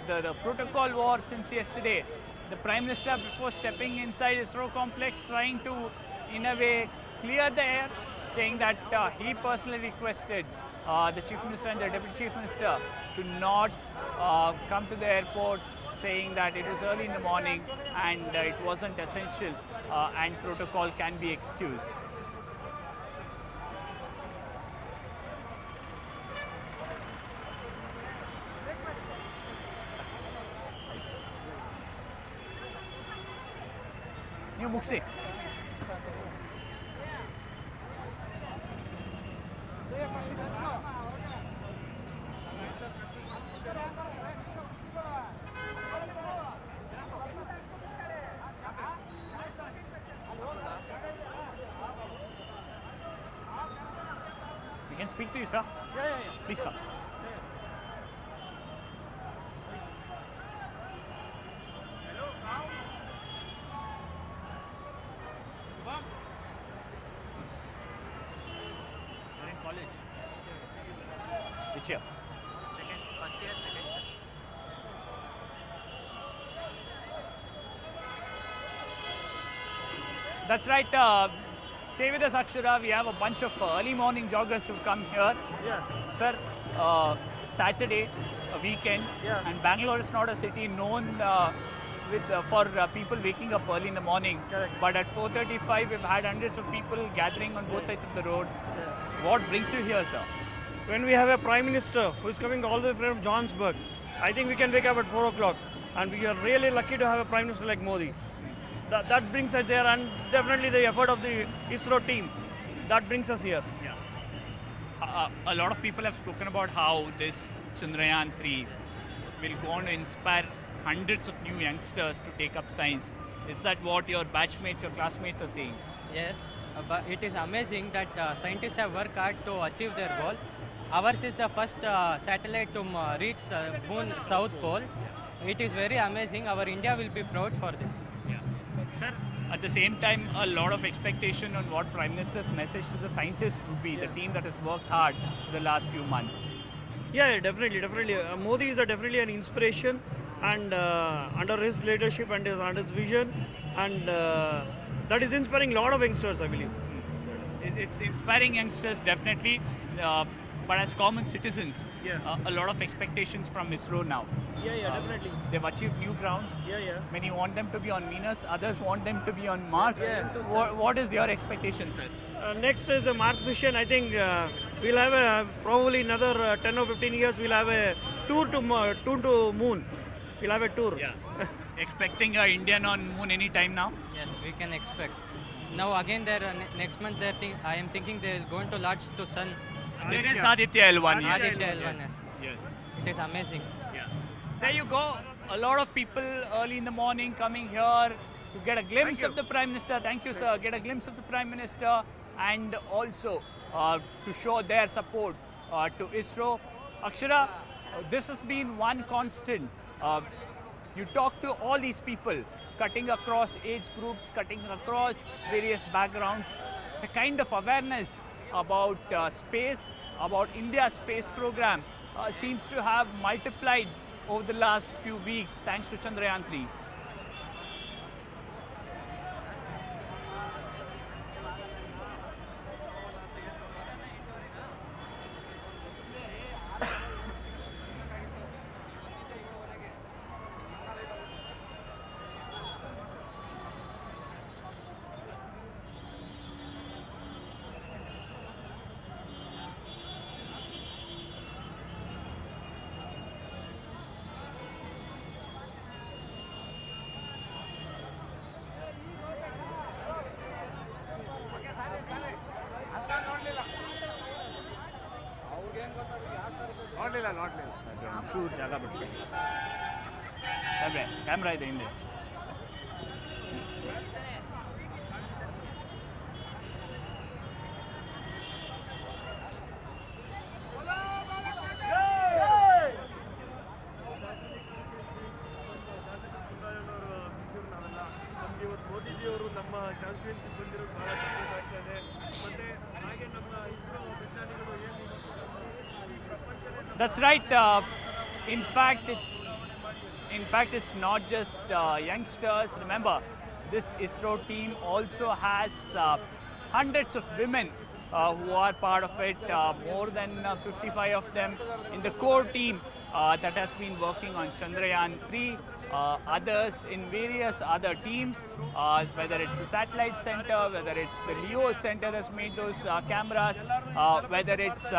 the protocol war since yesterday, the Prime Minister, before stepping inside ISRO complex, trying to, in a way, clear the air, saying that he personally requested the Chief Minister and the Deputy Chief Minister to not come to the airport, saying that it was early in the morning and it wasn't essential and protocol can be excused. मेरे मुख से। We can speak to you, sir. Yeah. Please come. You're in college. Which year?
First year, second year.
That's right. Stay with us, Akshara. We have a bunch of early morning joggers who come here.
Yeah.
Sir, Saturday, a weekend, and Bangalore is not a city known for people waking up early in the morning.
Correct.
But at 4:35, we've had hundreds of people gathering on both sides of the road. What brings you here, sir?
When we have a Prime Minister who is coming all the way from Johannesburg, I think we can wake up at 4 o'clock. And we are really lucky to have a Prime Minister like Modi. That brings us here, and definitely the effort of the ISRO team, that brings us here.
A lot of people have spoken about how this Chandrayaan 3 will go on to inspire hundreds of new youngsters to take up science. Is that what your batchmates, your classmates are saying?
Yes, but it is amazing that scientists have worked hard to achieve their goal. Ours is the first satellite to reach the moon south pole. It is very amazing. Our India will be proud for this.
Sir, at the same time, a lot of expectation on what Prime Minister's message to the scientists would be, the team that has worked hard for the last few months.
Yeah, definitely. Modi is definitely an inspiration, and under his leadership and under his vision, and that is inspiring a lot of youngsters, I believe.
It's inspiring youngsters, definitely. But as common citizens, a lot of expectations from ISRO now.
Yeah, definitely.
They've achieved new grounds.
Yeah.
Many want them to be on Venus, others want them to be on Mars. What is your expectation, sir?
Next is a Mars mission. I think we'll have probably another 10 or 15 years, we'll have a tour to moon. We'll have a tour.
Yeah. Expecting an Indian on moon any time now?
Yes, we can expect. Now again, next month I am thinking they're going to launch to Sun.
This is Aditya L1.
Aditya L1, yes. It is amazing.
There you go. A lot of people early in the morning coming here to get a glimpse of the Prime Minister. Thank you, sir. Get a glimpse of the Prime Minister, and also to show their support to ISRO. Akshara, this has been one constant. You talk to all these people, cutting across age groups, cutting across various backgrounds. The kind of awareness about space, about India's space program seems to have multiplied over the last few weeks thanks to Chandrayaan 3. ಚೂರು ಜಾಗ ಬಿಟ್ಟು camera ಇದೆ ಹಿಂದೆ.
ಮೋದಿಜಿಯವರು ನಮ್ಮ confidence ಬಂದಿರೋದು ಬಹಳ ಸಂತೋಷ ಆಗ್ತದೆ. ಮತ್ತೆ ಹಾಗೆ ನಮ್ಮ ಇಸ್ರೋ ವಿಜ್ಞಾನಿಗಳು ಏನು
That's right. In fact, it's not just youngsters. Remember, this ISRO team also has hundreds of women who are part of it. More than 55 of them in the core team that has been working on Chandrayaan 3. Others in various other teams, whether it's the satellite center, whether it's the LEO center that's made those cameras, whether it's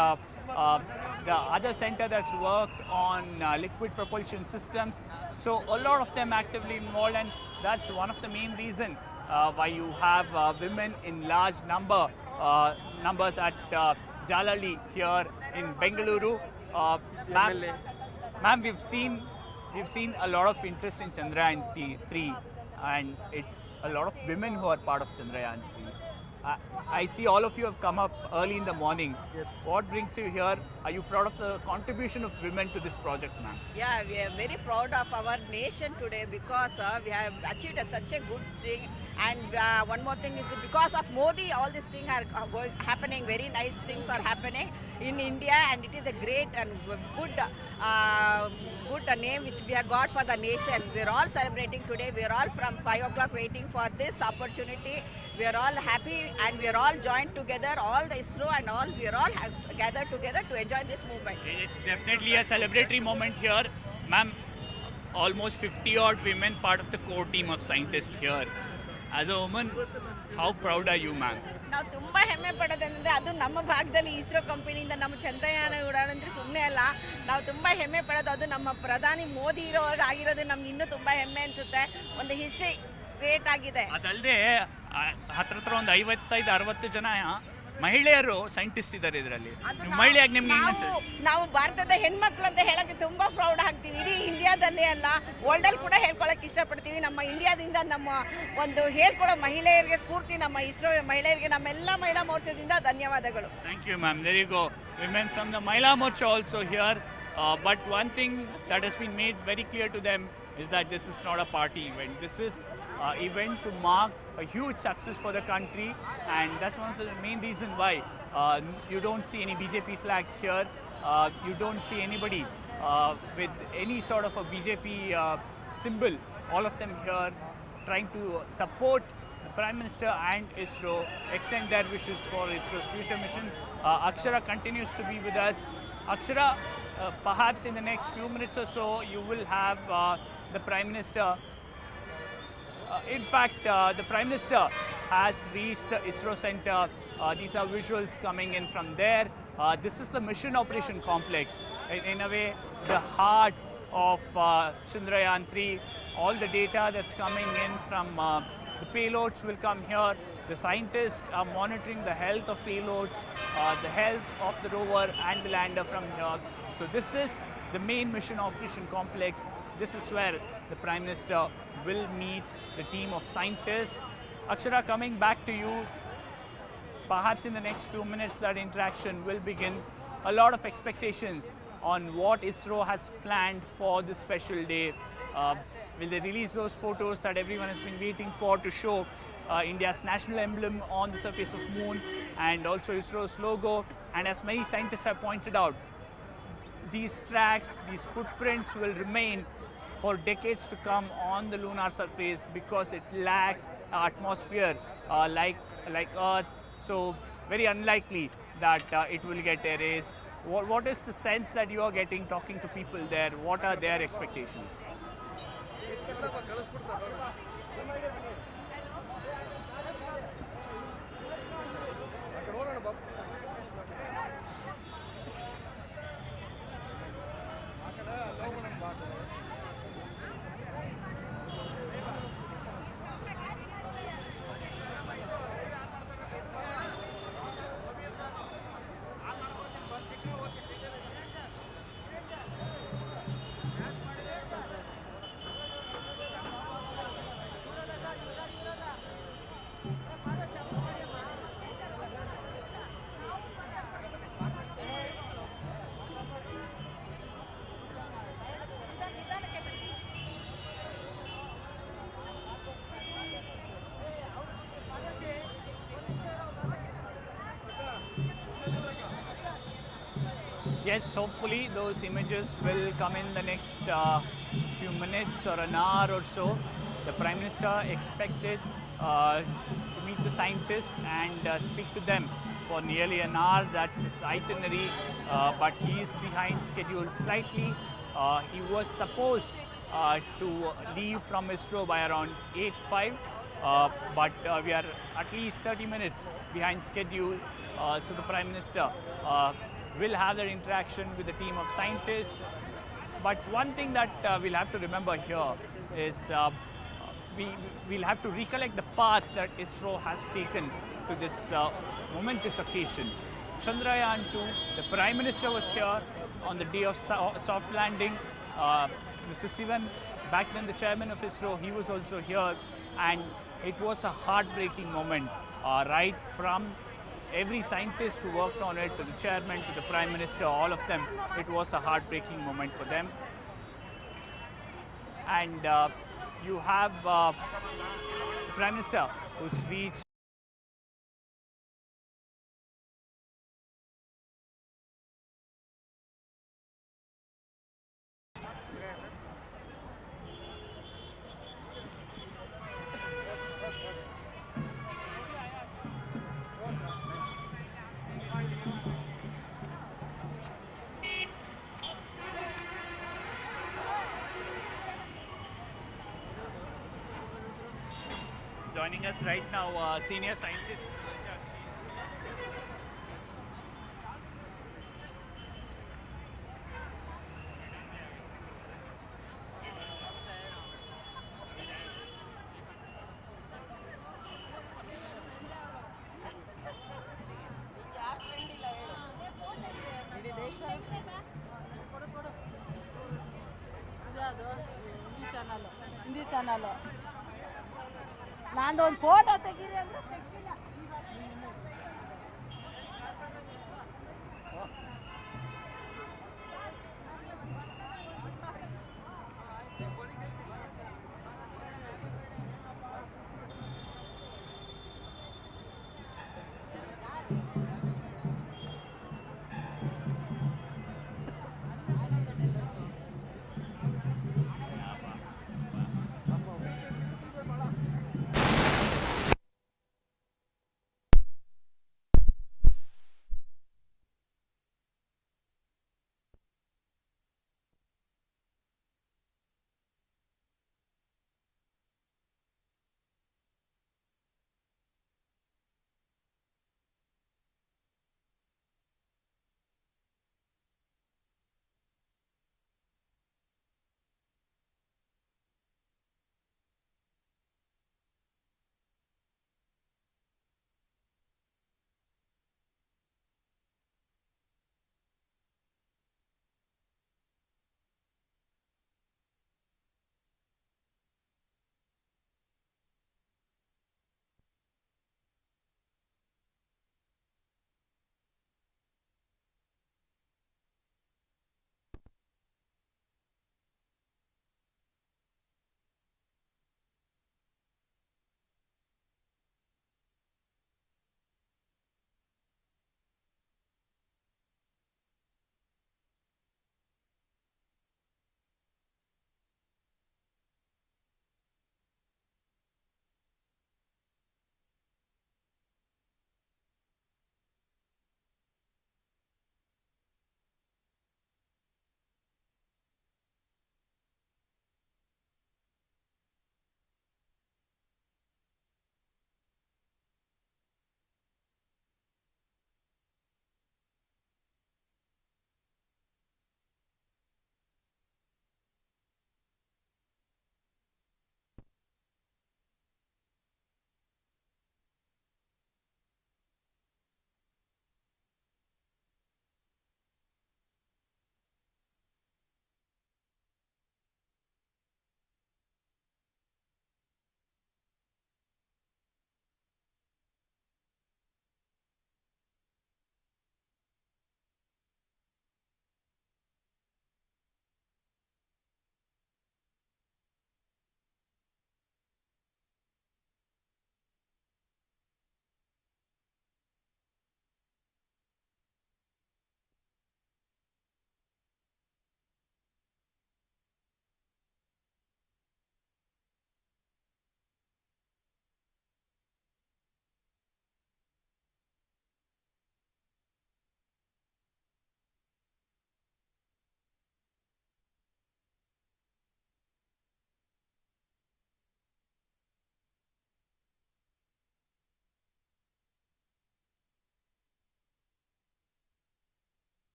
the other center that's worked on liquid propulsion systems. So a lot of them actively involved, and that's one of the main reason
why you have women in large numbers at Jalali here in Bengaluru. Ma'am, we've seen a lot of interest in Chandrayaan 3, and it's a lot of women who are part of Chandrayaan 3. I see all of you have come up early in the morning.
Yes.
What brings you here? Are you proud of the contribution of women to this project, ma'am?
Yeah, we are very proud of our nation today because we have achieved such a good thing. And one more thing is because of Modi, all these things are happening. Very nice things are happening in India, and it is a great and good name which we have got for the nation. We are all celebrating today. We are all from 5 o'clock waiting for this opportunity. We are all happy, and we are all joined together. All the ISRO and all, we are all gathered together to enjoy this movement.
It's definitely a celebratory moment here, ma'am. Almost 50 odd women part of the core team of scientists here. As a woman, how proud are you, ma'am?
ನಾವು ತುಂಬಾ ಹೆಮ್ಮೆ ಪಡೋದಂದ್ರೆ ಅದು ನಮ್ಮ ಭಾಗದಲ್ಲಿ ಇಸ್ರೋ ಕಂಪನಿಯಿಂದ ನಮ್ಮ ಚಂದ್ರಯಾನ ಉಡಾನಂದ್ರೆ ಸುಮ್ಮನೆ ಅಲ್ಲ, ನಾವು ತುಂಬಾ ಹೆಮ್ಮೆ ಪಡೋದು ಅದು ನಮ್ಮ ಪ್ರಧಾನಿ ಮೋದಿ ಆಗಿರೋದು ನಮ್ಗೆ ಇನ್ನೂ ತುಂಬಾ ಹೆಮ್ಮೆ ಅನ್ಸುತ್ತೆ. ಒಂದು ಹಿಸ್ಟ್ರಿ ಕ್ರಿಯೇಟ್ ಆಗಿದೆ.
ಅದಲ್ಲದೆ ಹತ್ರ ಒಂದು 55-60 ಜನ ಮಹಿಳೆಯರು ಸೈಂಟಿಸ್ಟ್ ಇದ್ದಾರೆ ಇದರಲ್ಲಿ. ಮಹಿಳೆಯಾಗಿ ನಿಮ್ಗೆ
ನಾವು ಭಾರತದ ಹೆಣ್ಮಕ್ಳು ಅಂತ ಹೇಳಕ್ಕೆ ತುಂಬಾ ಪ್ರೌಡ್ ಆಗ್ತೀವಿ. ಇಡೀ ಇಂಡಿಯಾದಲ್ಲೇ ಅಲ್ಲ, ವರ್ಲ್ಡ್ ಅಲ್ಲಿ ಕೂಡ ಹೇಳ್ಕೊಳಕ್ ಇಷ್ಟಪಡ್ತೀವಿ. ನಮ್ಮ ಇಂಡಿಯಾದಿಂದ ನಮ್ಮ ಒಂದು ಹೇಳ್ಕೊಳ್ಳೋ ಮಹಿಳೆಯರಿಗೆ ಸ್ಫೂರ್ತಿ ನಮ್ಮ ಇಸ್ರೋ ಮಹಿಳೆಯರಿಗೆ ನಮ್ಮೆಲ್ಲ ಮಹಿಳಾ ಮೋರ್ಚಾದಿಂದ ಧನ್ಯವಾದಗಳು.
Thank you, ma'am. There you go. Women from the Mahila Morcha also here. But one thing that has been made very clear to them is that this is not a party event. This is event to mark a huge success for the country, and that's one of the main reason why you don't see any BJP flags here. You don't see anybody with any sort of a BJP symbol. All of them here trying to support the Prime Minister and ISRO, extend their wishes for ISRO's future mission. Akshara continues to be with us. Akshara, perhaps in the next few minutes or so, you will have the Prime Minister. In fact, the Prime Minister has reached the ISRO center. These are visuals coming in from there. This is the Mission Operation Complex. In a way, the heart of Chandrayaan 3. All the data that's coming in from the payloads will come here. The scientists are monitoring the health of payloads, the health of the rover and the lander from here. So this is the main Mission Operation Complex. This is where the Prime Minister will meet the team of scientists. Akshara, coming back to you, perhaps in the next few minutes that interaction will begin. A lot of expectations on what ISRO has planned for this special day. Will they release those photos that everyone has been waiting for to show India's national emblem on the surface of moon and also ISRO's logo? And as many scientists have pointed out, these tracks, these footprints will remain for decades to come on the lunar surface because it lacks atmosphere like Earth. So very unlikely that it will get erased. What is the sense that you are getting talking to people there? What are their expectations? Yes, hopefully those images will come in the next few minutes or an hour or so. The Prime Minister expected to meet the scientists and speak to them for nearly an hour. That's his itinerary, but he is behind schedule slightly. He was supposed to leave from ISRO by around 8:05, but we are at least 30 minutes behind schedule. So the Prime Minister will have that interaction with the team of scientists. But one thing that we'll have to remember here is
we'll have to recollect the path that ISRO has taken to this momentous occasion. Chandrayaan 2, the Prime Minister was here on the day of soft landing. Mr. Sivan, back then the chairman of ISRO, he was also here, and it was a heartbreaking moment, right from every scientist who worked on it, to the chairman, to the Prime Minister, all of them. It was a heartbreaking moment for them. And you have the Prime Minister who's reached joining us right now, senior scientist.
Hindi channel ನಂದು ಒಂದು photo ತೆಗೀರಿ ಅಂದ್ರೆ ತೆಗಿಲ್ಲ.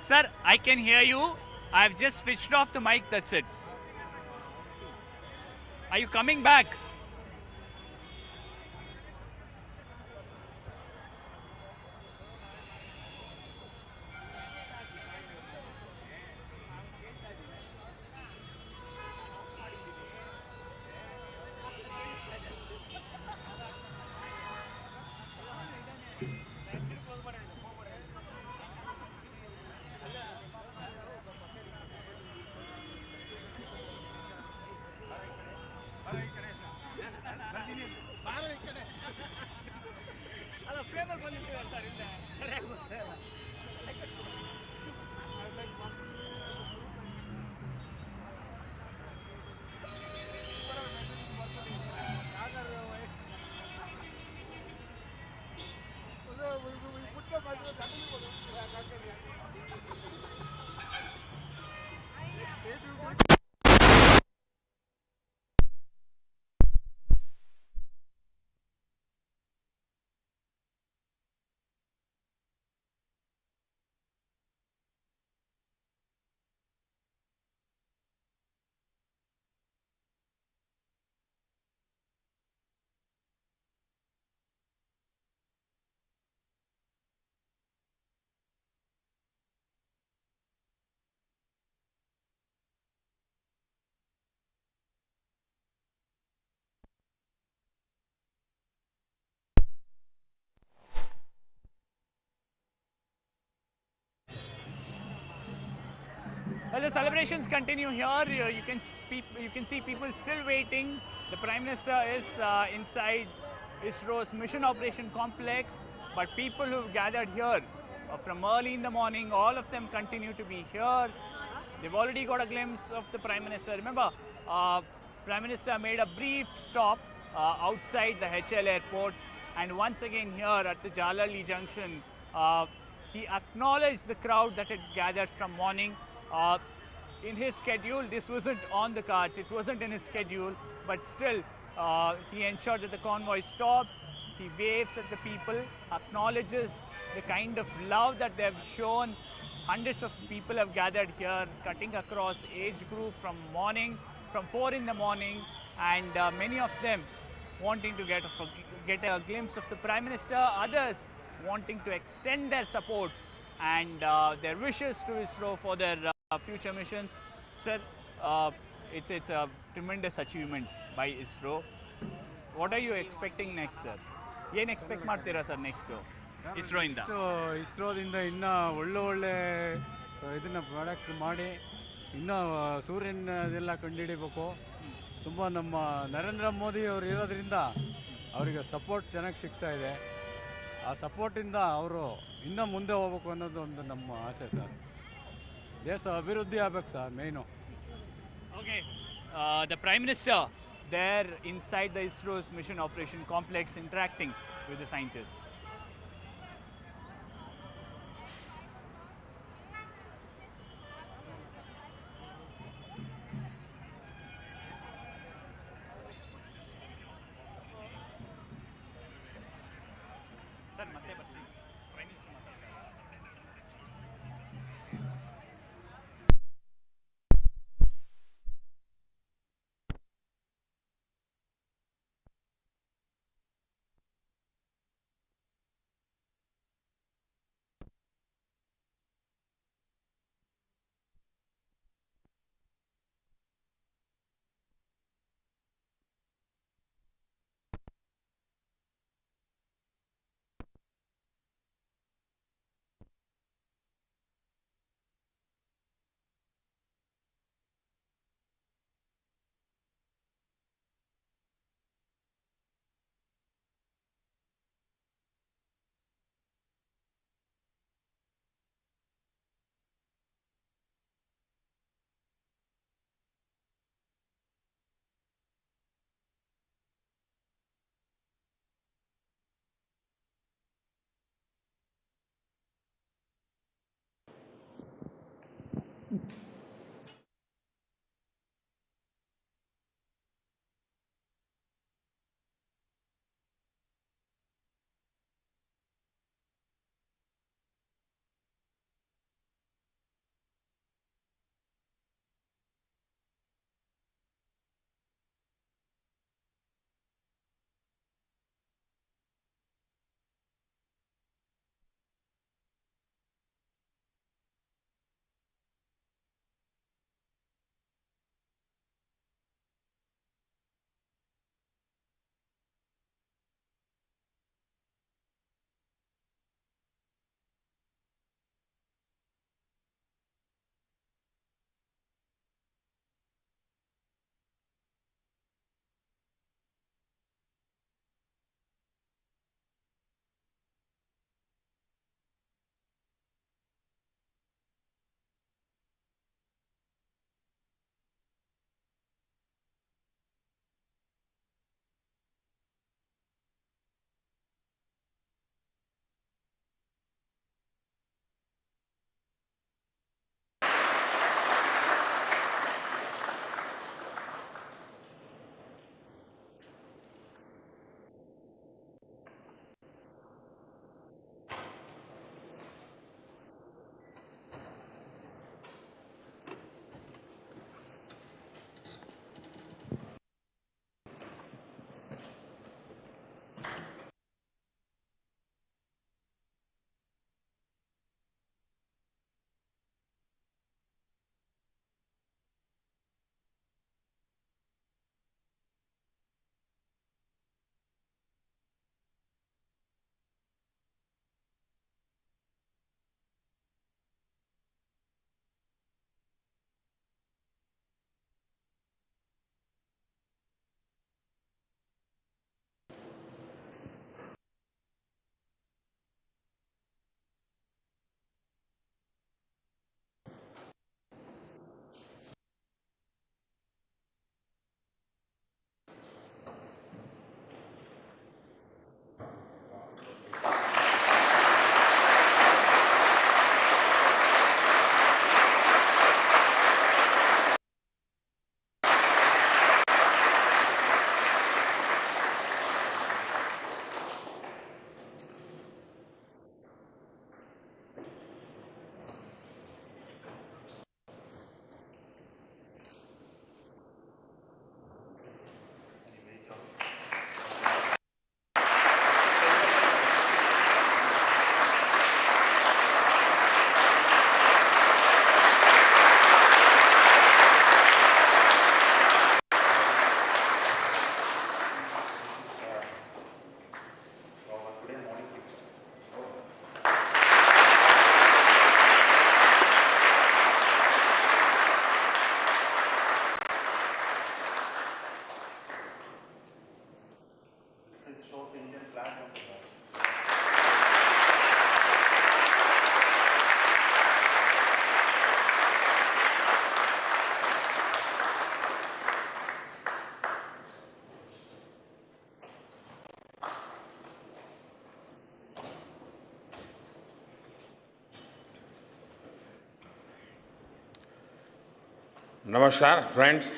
Sir, I can hear you. I've just switched off the mic, that's it. Are you coming back? Well, the celebrations continue here. You can see people still waiting. The Prime Minister is inside ISRO's Mission Operation Complex, but people who've gathered here from early in the morning, all of them continue to be here. They've already got a glimpse of the Prime Minister. Remember, Prime Minister made a brief stop outside the HL airport, and once again here at the Jalalli Junction, he acknowledged the crowd that had gathered from morning. In his schedule, this wasn't on the cards, it wasn't in his schedule, but still he ensured that the convoy stops, he waves at the people, acknowledges the kind of love that they have shown. Hundreds of people have gathered here, cutting across age group from 4 in the morning, and many of them wanting to get a glimpse of the Prime Minister, others wanting to extend their support and their wishes to ISRO for their future missions. Sir, it's a tremendous achievement by ISRO. What are you expecting next, sir? ಏನು expect ಮಾಡ್ತೀರಾ sir next ಇಸ್ರೋಯಿಂದ?
ಇಸ್ರೋದಿಂದ ಇನ್ನೂ ಒಳ್ಳೆ ಇದನ್ನು product ಮಾಡಿ ಇನ್ನೂ ಸೂರ್ಯನದೆಲ್ಲ ಕಂಡುಹಿಡಿಬೇಕು. ತುಂಬ ನಮ್ಮ ನರೇಂದ್ರ ಮೋದಿ ಅವರು ಇರೋದ್ರಿಂದ ಅವರಿಗೆ ಸಪೋರ್ಟ್ ಚೆನ್ನಾಗಿ ಸಿಗ್ತಾ ಇದೆ. ಆ ಸಪೋರ್ಟಿಂದ ಅವರು ಇನ್ನೂ ಮುಂದೆ ಹೋಗ್ಬೇಕು ಅನ್ನೋದು ಒಂದು ನಮ್ಮ ಆಸೆ ಸರ್. ದೇಶ ಅಭಿವೃದ್ಧಿ ಆಗ್ಬೇಕು sir main.
Okay, the Prime Minister there inside the ISRO's Mission Operation Complex interacting with the scientists.
नमस्कार फ्रेंड्स।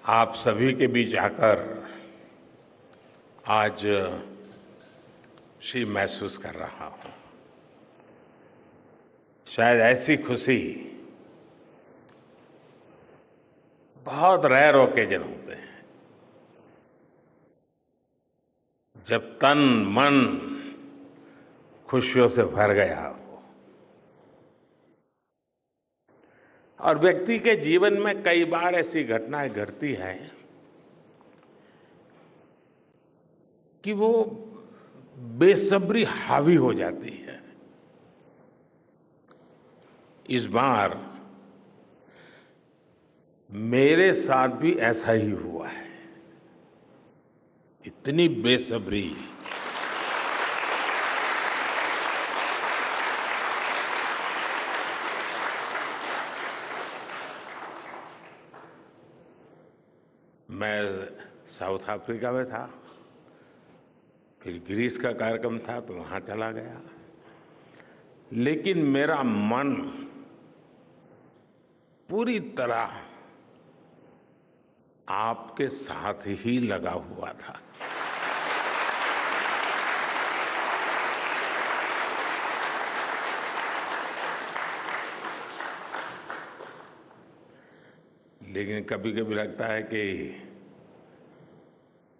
आप सभी के बीच आकर आज खुशी महसूस कर रहा हूं। शायद ऐसी खुशी बहुत रेयर ओकेजन होते हैं जब तन मन खुशियों से भर गया हो। और व्यक्ति के जीवन में कई बार ऐसी घटनाएं घटती हैं कि वो बेसब्री हावी हो जाती है। इस बार मेरे साथ भी ऐसा ही हुआ है। इतनी बेसब्री मैं साउथ अफ्रीका में था, फिर ग्रीस का कार्यक्रम था तो वहां चला गया, लेकिन मेरा मन पूरी तरह आपके साथ ही लगा हुआ था। लेकिन कभी कभी लगता है कि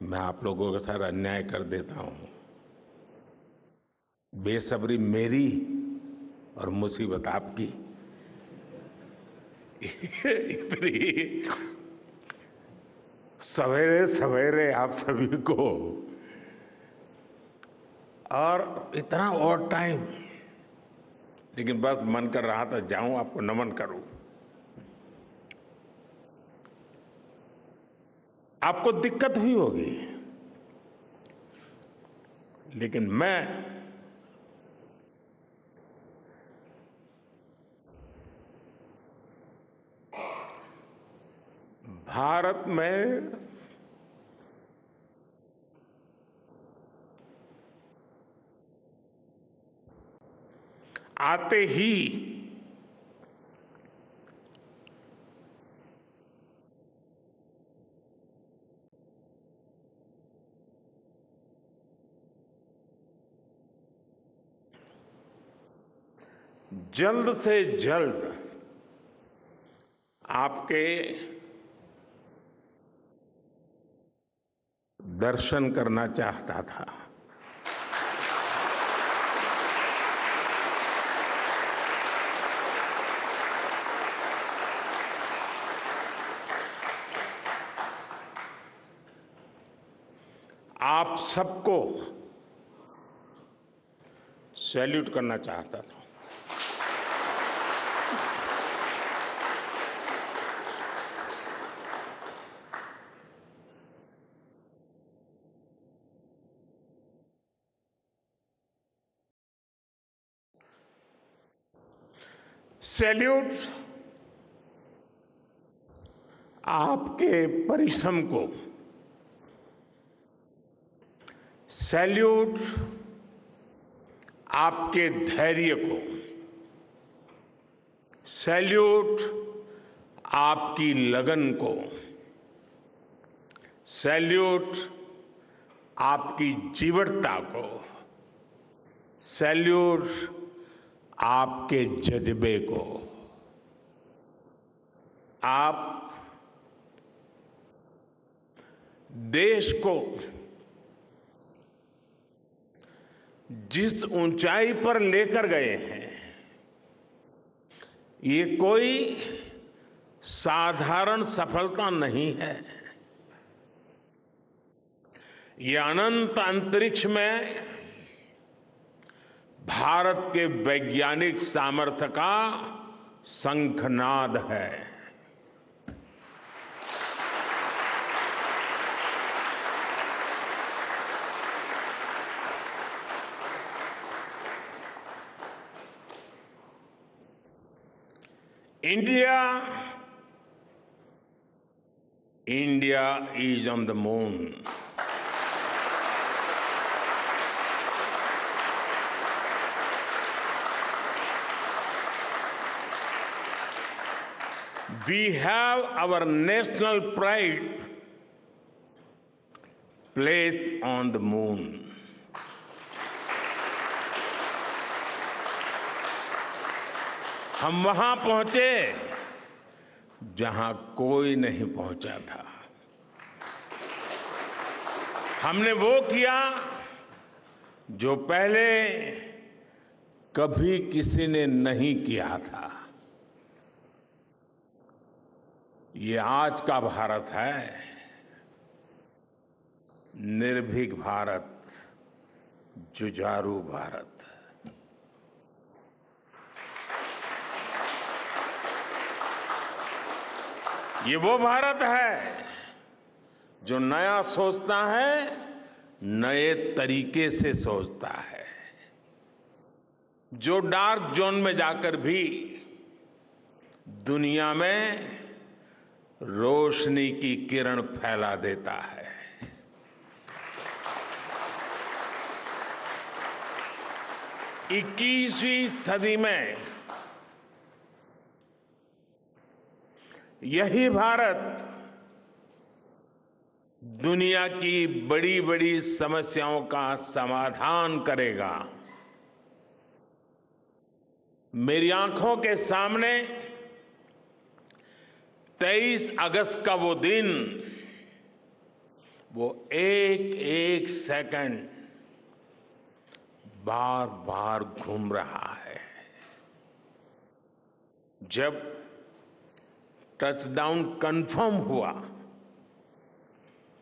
मैं आप लोगों के साथ अन्याय कर देता हूं। बेसब्री मेरी और मुसीबत आपकी। इतनी सवेरे सवेरे आप सभी को और इतना और टाइम, लेकिन बस मन कर रहा था जाऊं आपको नमन करूं। आपको दिक्कत हुई होगी, लेकिन मैं भारत में आते ही जल्द से जल्द आपके दर्शन करना चाहता था। आप सबको सैल्यूट करना चाहता था। सैल्यूट आपके परिश्रम को, सैल्यूट आपके धैर्य को, सैल्यूट आपकी लगन को, सैल्यूट आपकी जीवटता को, सैल्यूट आपके जज्बे को। आप देश को जिस ऊंचाई पर लेकर गए हैं, ये कोई साधारण सफलता नहीं है। ये अनंत अंतरिक्ष में भारत के वैज्ञानिक सामर्थ्य का शंखनाद है। India is on the moon. we have our national pride placed on the moon. हम वहां पहुंचे जहां कोई नहीं पहुंचा था। हमने वो किया जो पहले कभी किसी ने नहीं किया था। ये आज का भारत है, निर्भीक भारत, जुझारू भारत। ये वो भारत है जो नया सोचता है, नए तरीके से सोचता है, जो डार्क जोन में जाकर भी दुनिया में रोशनी की किरण फैला देता है। 21वीं सदी में यही भारत दुनिया की बड़ी बड़ी समस्याओं का समाधान करेगा। मेरी आंखों के सामने 23 अगस्त का वो दिन, वो एक एक सेकंड बार बार घूम रहा है। जब टचडाउन कंफर्म हुआ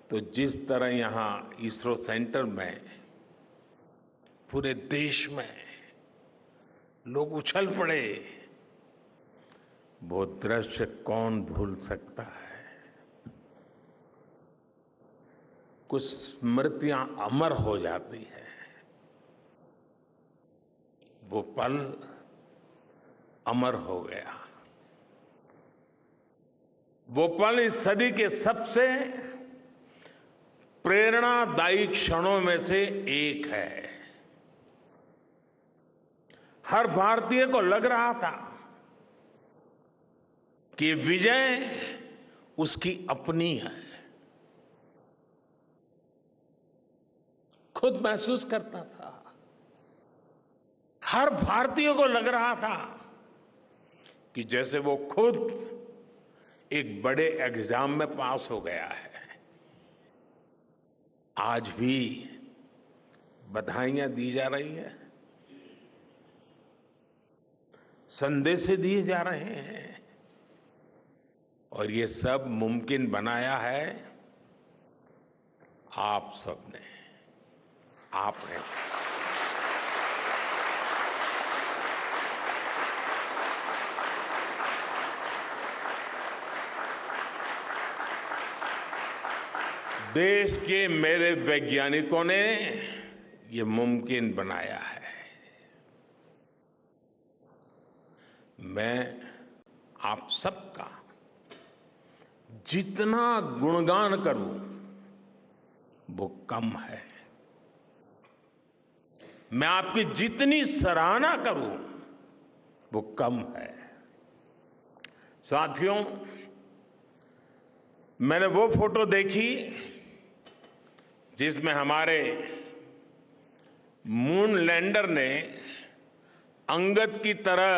तो जिस तरह यहां इसरो सेंटर में पूरे देश में लोग उछल पड़े, वो दृश्य कौन भूल सकता है। कुछ स्मृतियां अमर हो जाती है। वो पल अमर हो गया। वो पल इस सदी के सबसे प्रेरणादायी क्षणों में से एक है। हर भारतीय को लग रहा था कि विजय उसकी अपनी है। खुद महसूस करता था। हर भारतीय को लग रहा था कि जैसे वो खुद एक बड़े एग्जाम में पास हो गया है। आज भी बधाइयां दी जा रही हैं, संदेश दिए जा रहे हैं, और ये सब मुमकिन बनाया है आप सबने, आपने। देश के मेरे वैज्ञानिकों ने ये मुमकिन बनाया है। मैं आप सबका जितना गुणगान करूं वो कम है। मैं आपकी जितनी सराहना करूं वो कम है। साथियों, मैंने वो फोटो देखी जिसमें हमारे मून लैंडर ने अंगद की तरह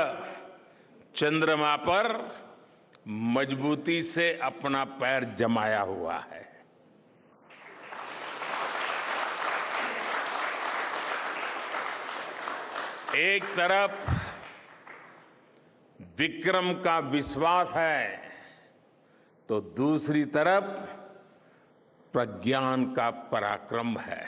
चंद्रमा पर मजबूती से अपना पैर जमाया हुआ है। एक तरफ विक्रम का विश्वास है तो दूसरी तरफ प्रज्ञान का पराक्रम है।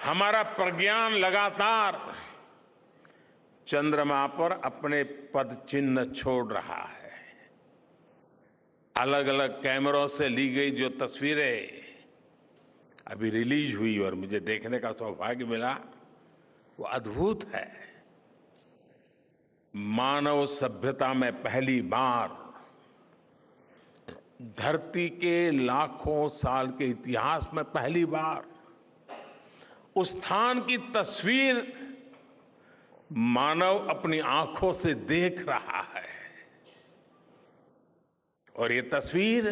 हमारा प्रज्ञान लगातार चंद्रमा पर अपने पद चिन्ह छोड़ रहा है। अलग अलग कैमरों से ली गई जो तस्वीरें अभी रिलीज हुई और मुझे देखने का सौभाग्य मिला, वो अद्भुत है। मानव सभ्यता में पहली बार धरती के लाखों साल के इतिहास में पहली बार उस स्थान की तस्वीर मानव अपनी आंखों से देख रहा है और ये तस्वीर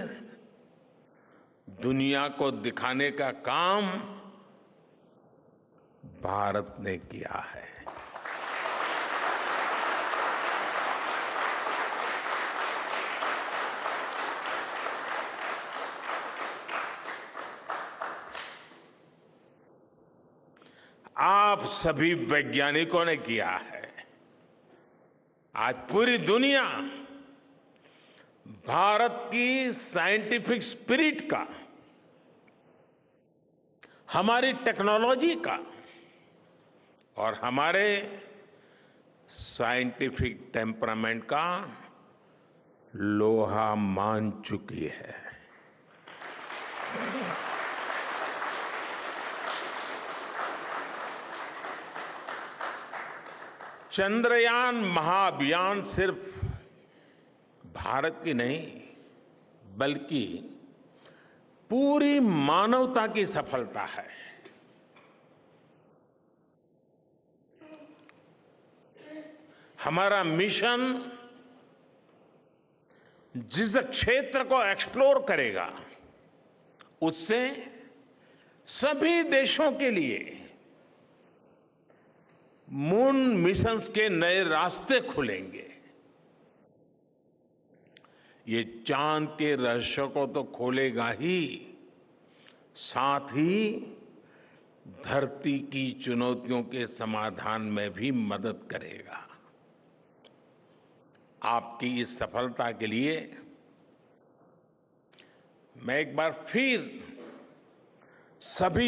दुनिया को दिखाने का काम भारत ने किया है। आप सभी वैज्ञानिकों ने किया है। आज पूरी दुनिया भारत की साइंटिफिक स्पिरिट का, हमारी टेक्नोलॉजी का और हमारे साइंटिफिक टेम्परामेंट का लोहा मान चुकी है। चंद्रयान महाअभियान सिर्फ भारत की नहीं बल्कि पूरी मानवता की सफलता है। हमारा मिशन जिस क्षेत्र को एक्सप्लोर करेगा उससे सभी देशों के लिए मून मिशंस के नए रास्ते खुलेंगे। ये चांद के रहस्य को तो खोलेगा ही, साथ ही धरती की चुनौतियों के समाधान में भी मदद करेगा। आपकी इस सफलता के लिए मैं एक बार फिर सभी